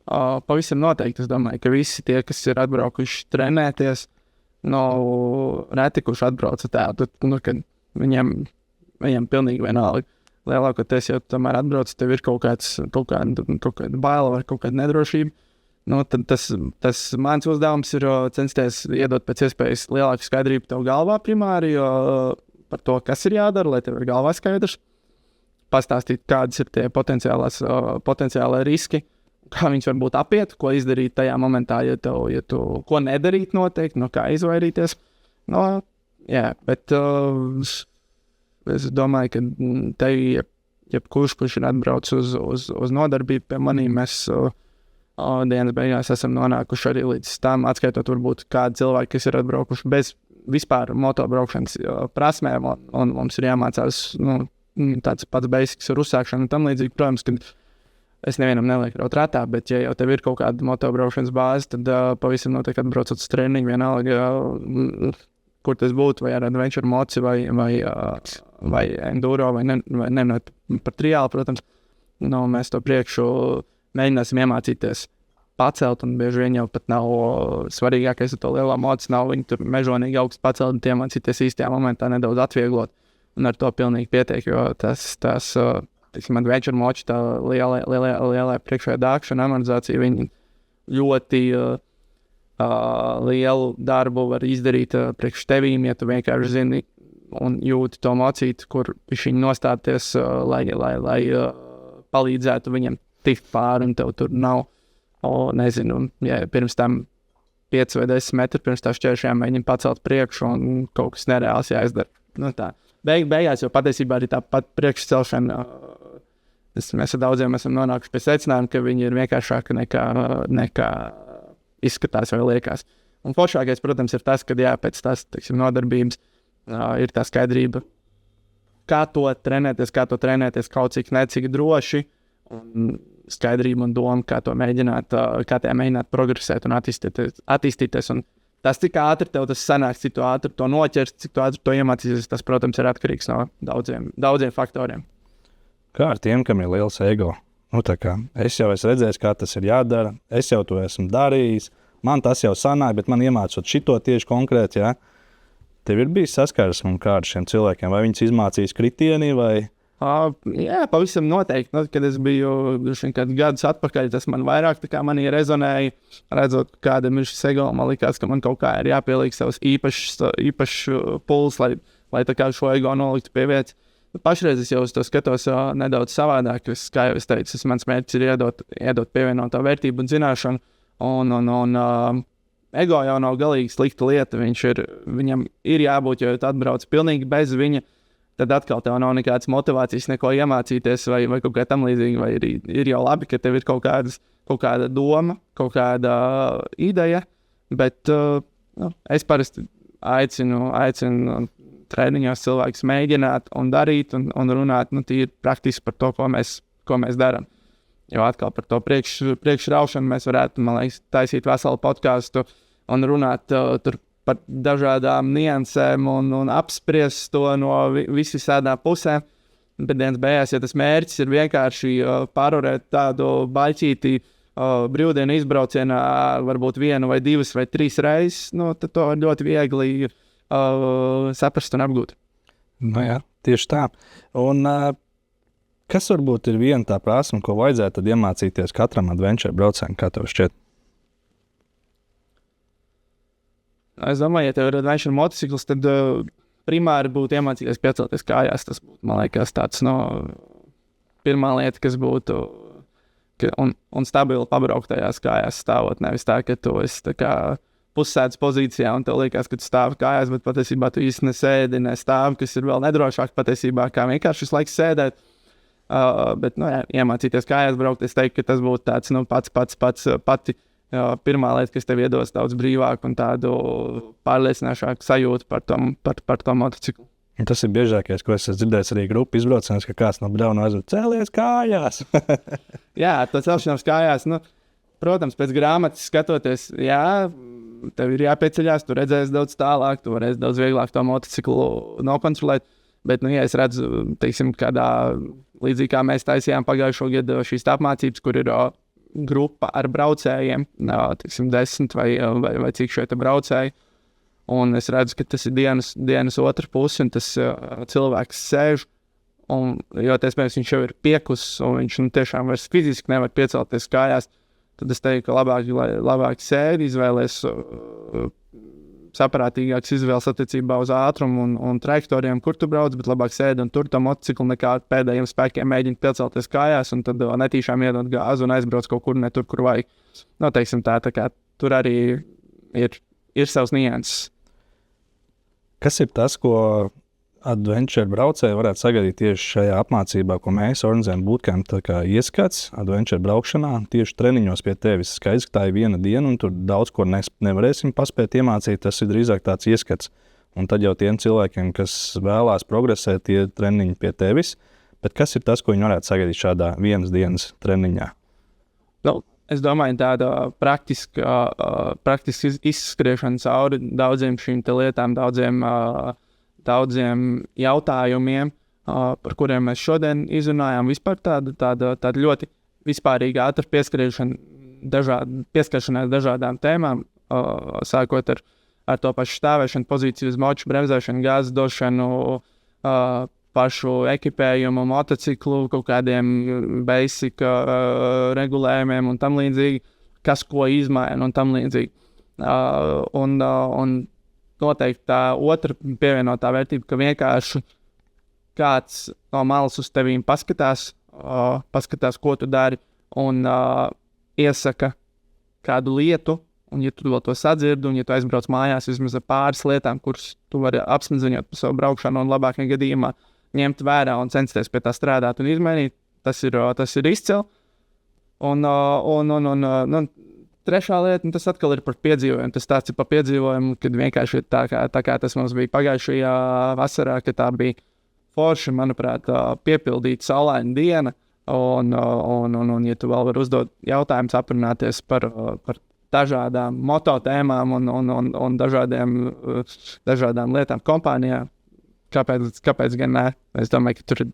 Pavisam noteikti, es domāju, ka visi tie, kas ir atbraukuši trenēties, retikuši atbrauca tādu, kad viņam pilnīgi vienalga. Lielākoties, ja tu tomēr atbrauc, tev ir kaut kāda baila vai kaut kāda nedrošība. Tad tas mans uzdevums ir censties iedot pēc iespējas lielāku skaidrību tev galvā primāri par to, kas ir jādara, lai tev ir galvā skaidrs. Pastāstīt, kādas ir tie potenciālai riski, kā viņš var būt apiet, ko izdarīt tajā momentā, ja tu ko nedarīt noteikti, no kā izvairīties. Bet es domāju, ka te jebkurš, kurš ir atbraucis uz nodarbību pie manīm, mēs dienas beigās esam nonākuši arī līdz tam, atskaitot varbūt kādu cilvēku, kas ir atbraukuši bez vispār motobraukšanas prasmēm, un mums ir jāmācās tāds pats basics ar uzsākšanu un tam līdzīgi. Protams, ka es nevienam nelieku raut ratā, bet ja jau tev ir kaut kāda motobraukšanas bāze, tad pavisam noteikti atbraucot uz treniņu, vienalga, kur tas būtu, vai ar adventure moci, vai enduro, vai ne par triālu, protams. Mēs to priekšu mēģināsim iemācīties pacelt, un bieži vien jau pat nav svarīgākais ar to lielā moci, nav viņu tur mežonīgi augstu pacelt, bet iemācīties īstajā momentā nedaudz atvieglot, un ar to pilnīgi pietiek, jo tas adventure moči, tā lielā priekšējā dākšana, amortizācija, viņi ļoti lielu darbu var izdarīt priekš tevīm, ja tu vienkārši zini un jūti to mocīti, kur viņi nostāties, lai palīdzētu viņam tikt pāri, un tev tur nav, nezinu, ja pirms tam 5 vai 10 metri pirms tā šķēršļām mēģina pacelt priekšu un kaut kas nereāls jāizdara. Tā. Beigās jau patiesībā arī tā pat priekšcelšana, mēs ar daudziem esam nonākuši pie secinājuma, ka viņi ir vienkāršāki nekā izskatās vai liekas. Un foršākais, protams, ir tas, ka pēc tās, nodarbības ir tā skaidrība, kā to trenēties kaut cik necik droši, un skaidrība un doma, kā mēģināt progresēt un attīstīties. Un tas, cik ātri tev tas sanāks, cik tu ātri to noķers, cik tu ātri to iemācīsies, tas, protams, ir atkarīgs no daudziem faktoriem. Kā ar tiem, kam ir liels ego? Es jau esmu redzējis, kā tas ir jādara, es jau to esmu darījis, man tas jau sanāk, bet man iemācot šito tieši konkrēti, jā. Tev ir bijis saskarsme kā ar šiem cilvēkiem, vai viņus izmācījis kritienī, vai... Jā, pavisam noteikti. Kad es biju kādus gadus atpakaļ, tas man vairāk manī rezonēja. Redzot, kādam ir šis ego, man likās, ka man kaut kā ir jāpieliek savs īpašs puls, lai tā kā šo ego noliktu pie vietas. Pašreiz es jau uz to skatos nedaudz savādāk. Kā jau es teicu, mans mērķis ir iedot pievienoto vērtību un zināšanu. Un ego jau nav galīgi slikta lieta. Viņam ir jābūt, jo tu atbrauc pilnīgi bez viņa. Tad atkal tev nav nekādas motivācijas, neko iemācīties vai kaut kā tam līdzīga. Vai ir jau labi, ka tev ir kaut kāda doma, kaut kāda ideja. Bet es parasti aicinu treniņos cilvēkus mēģināt un darīt un runāt tīri praktiski par to, ko mēs darām. Jo atkal par to priekšraušanu mēs varētu, man liekas, taisīt veselu podcastu un runāt tur par dažādām niansēm un apspriest to no visādām pusēm. Bet dienas beigās, ja tas mērķis ir vienkārši pārvarēt tādu baļķīti brīvdienu izbraucienā varbūt 1 vai 2 vai 3 reizes, tad to var ļoti viegli saprast un apgūt. Nu jā, tieši tā. Un kas varbūt ir viena tā prasme, ko vajadzētu tad iemācīties katram adventure braucējam, kā tev šķiet? Es domāju, ja tev ir adventure motocikls, tad primāri būtu iemācīties piecelties kājās. Tas būtu, man liekas, tāds pirmā lieta, kas būtu un stabili pabraukt tajās kājās stāvot. Nevis tā, ka tu esi tā kā pussēdz pozīcijā un tev liekas, ka tu stāvi kājās, bet patiesībā tu īsti nesēdi, nestāvi, kas ir vēl nedrošāk patiesībā, kā vienkārši visu laiku sēdēt. Bet, iemācīties kājās braukt, es teiktu, ka tas būtu tāds pati pirmā lieta, kas tev iedos daudz brīvāku un tādu pārliecināšāku sajūtu par to motociklu. Un tas ir biežākais, ko es esmu dzirdējis arī grupu izbraucienos, ka kāds no brauna aizved cēlies kājās. Jā, to celšanās kājās, protams, pēc grāmatas skatoties, tev ir jāpieceļās, tu redzēsi daudz tālāk, tu varēsi daudz vieglāk to motociklu nokontrolēt. Bet, ja es redzu, teiksim, kādā līdzīgi kā mēs taisījām pagājušo gadu šīs apmācības, kur ir grupa ar braucējiem, teiksim, 10 vai cik šeit braucēji, un es redzu, ka tas ir dienas otra puse, un tas cilvēks sēž, jo iespējams viņš jau ir piekusis, un viņš tiešām vairs fiziski nevar piecelties kājās, tad es teiktu, ka labāk sēdi, izvēlies saprātīgāks izvēles attiecībā uz ātrumu un trajektorijām, kur tu brauc, bet labāk sēdi un tur to motociklu nekā pēdējiem spēkiem mēģini piecelties kājās un tad netīšām iedot gāzu un aizbrauc kaut kur, ne tur, kur vajag. Teiksim tā kā tur arī ir savs nianses. Kas ir tas, ko adventure braucēji varētu sagaidīt tieši šajā apmācībā, ko mēs organizējam bootcamp, tā kā ieskats adventure braukšanā, tieši treniņos pie tevis? Skaidrs, ka tā ir viena diena, un tur daudz ko nevarēsim paspēt iemācīt, tas ir drīzāk tāds ieskats. Un tad jau tiem cilvēkiem, kas vēlās progresēt, tie treniņi pie tevis, bet kas ir tas, ko viņi varētu sagaidīt šādā vienas dienas treniņā? Es domāju, tāda praktiski izskriešana cauri daudziem šīm te lietām, daudziem jautājumiem, par kuriem mēs šodien izrunājām. Vispār tāda ļoti vispārīga ātra pieskaršanās dažādām tēmām, sākot ar to pašu stāvēšanu, pozīciju uz moču, bremzēšanu, gāzes došanu, pašu ekipējumu, motociklu, kaut kādiem basic regulējumiem un tam līdzīgi, kas ko izmaina un tam līdzīgi. Un noteikti tā otra pievienotā vērtība, ka vienkārši kāds no malas uz tevīm paskatās, ko tu dari un iesaka kādu lietu, un ja tu vēl to sadzirdi, un ja tu aizbrauc mājās vismaz ar pāris lietām, kuras tu vari apsmadziņot par savu braukšanu un labākajā gadījumā ņemt vērā un censties pie tā strādāt un izmainīt, tas ir izcili. Un trešā lieta, tas atkal ir par piedzīvojumu. Tas tāds ir par piedzīvojumu, kad vienkārši tā kā tas mums bija pagājušajā vasarā, ka tā bija forša, manuprāt, piepildīta saulaina diena. Un ja tu vēl vari uzdot jautājumus, aprunāties par dažādām mototēmām un dažādām lietām kompānijā, kāpēc gan ne? Es domāju, ka tur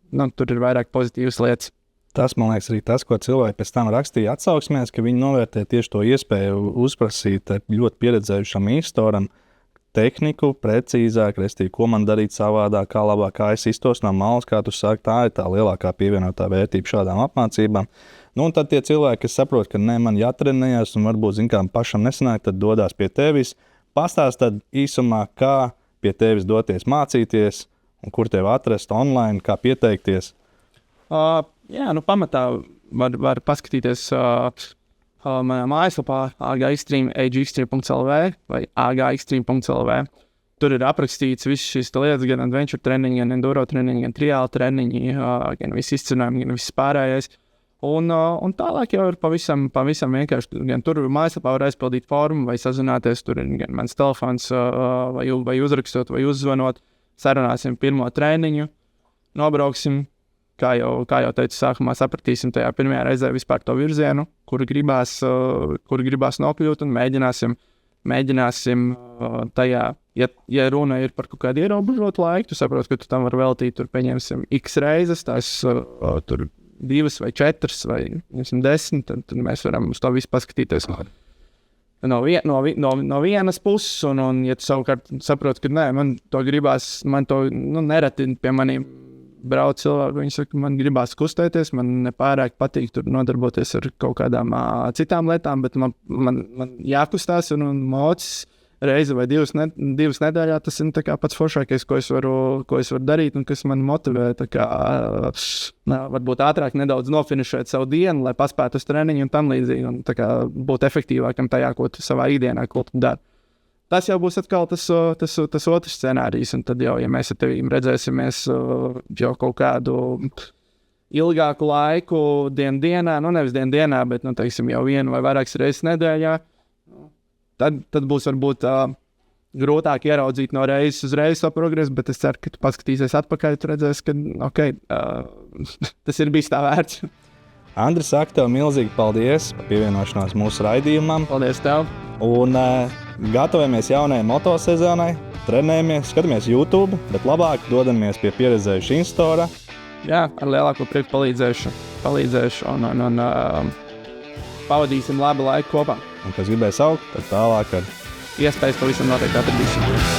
ir vairāk pozitīvas lietas. Tas, man liekas, arī tas, ko cilvēki pēc tam rakstīja atsauksmēs, ka viņi novērtē tieši to iespēju uzprasīt ļoti pieredzējušam īstoram tehniku, precīzāk, restīvi, ko man darīt savādāk, kā labāk, kā es iztos no malas, kā tu saki, tā ir tā lielākā pievienotā vērtība šādām apmācībām. Un tad tie cilvēki, kas saprot, ka man jātrenējas un varbūt, pašam nesanāk, tad dodās pie tevis. Pastāst tad īsumā, kā pie tevis doties mācīties un kur tevi atrast online, kā pieteikties. Jā, pamatā var paskatīties manā mājaslapā agxtreme.lv vai agxtreme.lv. Tur ir aprakstīts visas šīs lietas, gan adventure treniņi, gan enduro treniņi, gan triāla treniņi, gan viss izcinājumi, gan viss pārējais. Un tālāk jau ir pavisam vienkārši. Gan tur mājaslapā var aizpildīt formu vai sazināties. Tur ir gan mans telefons vai uzrakstot vai uzzvanot. Sarunāsim pirmo treniņu, nobrauksim. Kā jau teicu, sākumā sapratīsim tajā pirmajā reizē vispār to virzienu, kur gribās nokļūt un mēģināsim tajā, ja runa ir par kaut kādu ierobežotu laiku, tu saproti, ka tu tam var veltīt, tur pieņemsim x reizes, tās tur 2 vai 4 vai 10, tad mēs varam uz to visu paskatīties no vienas puses, un ja tu savukārt saproti, ka nē, man to nereti pie maniem brauc cilvēki, viņi saka, man gribās kustēties, man nepārāk patīk tur nodarboties ar kaut kādām citām lietām, bet man jākustās un mocis reizi vai divas nedēļā, tas ir tā kā pats foršākais, ko es varu darīt un kas man motivē, tā kā varbūt ātrāk nedaudz nofinišēt savu dienu, lai paspētu uz treniņu un tam līdzīgi, un tā kā būt efektīvākam tajā, ko tu savā ikdienā, ko tu dari. Tas jau būs atkal tas otrs scenārijs, un tad jau, ja mēs ar tevīm redzēsimies jau kaut kādu ilgāku laiku dienā, nevis dienā, bet, teiksim, jau vienu vai vairākas reizes nedēļā, tad būs varbūt grūtāk ieraudzīt no reizes uz reizi to progresu, bet es ceru, ka tu paskatīsies atpakaļ, tu redzēsi, ka, tas ir bijis tā vērts. Andris, saka tev milzīgi paldies par pievienošanos mūsu raidījumam. Paldies tev. Un gatavojamies jaunajai motosezonai, trenējamies, skatāmies YouTube, bet labāk dodamies pie pieredzējuša instora. Jā, ar lielāko prieku palīdzēšu un pavadīsim labu laiku kopā. Un kas gribēs augt, tad tālāk ar iespējas pavisam noteikti atradīsim.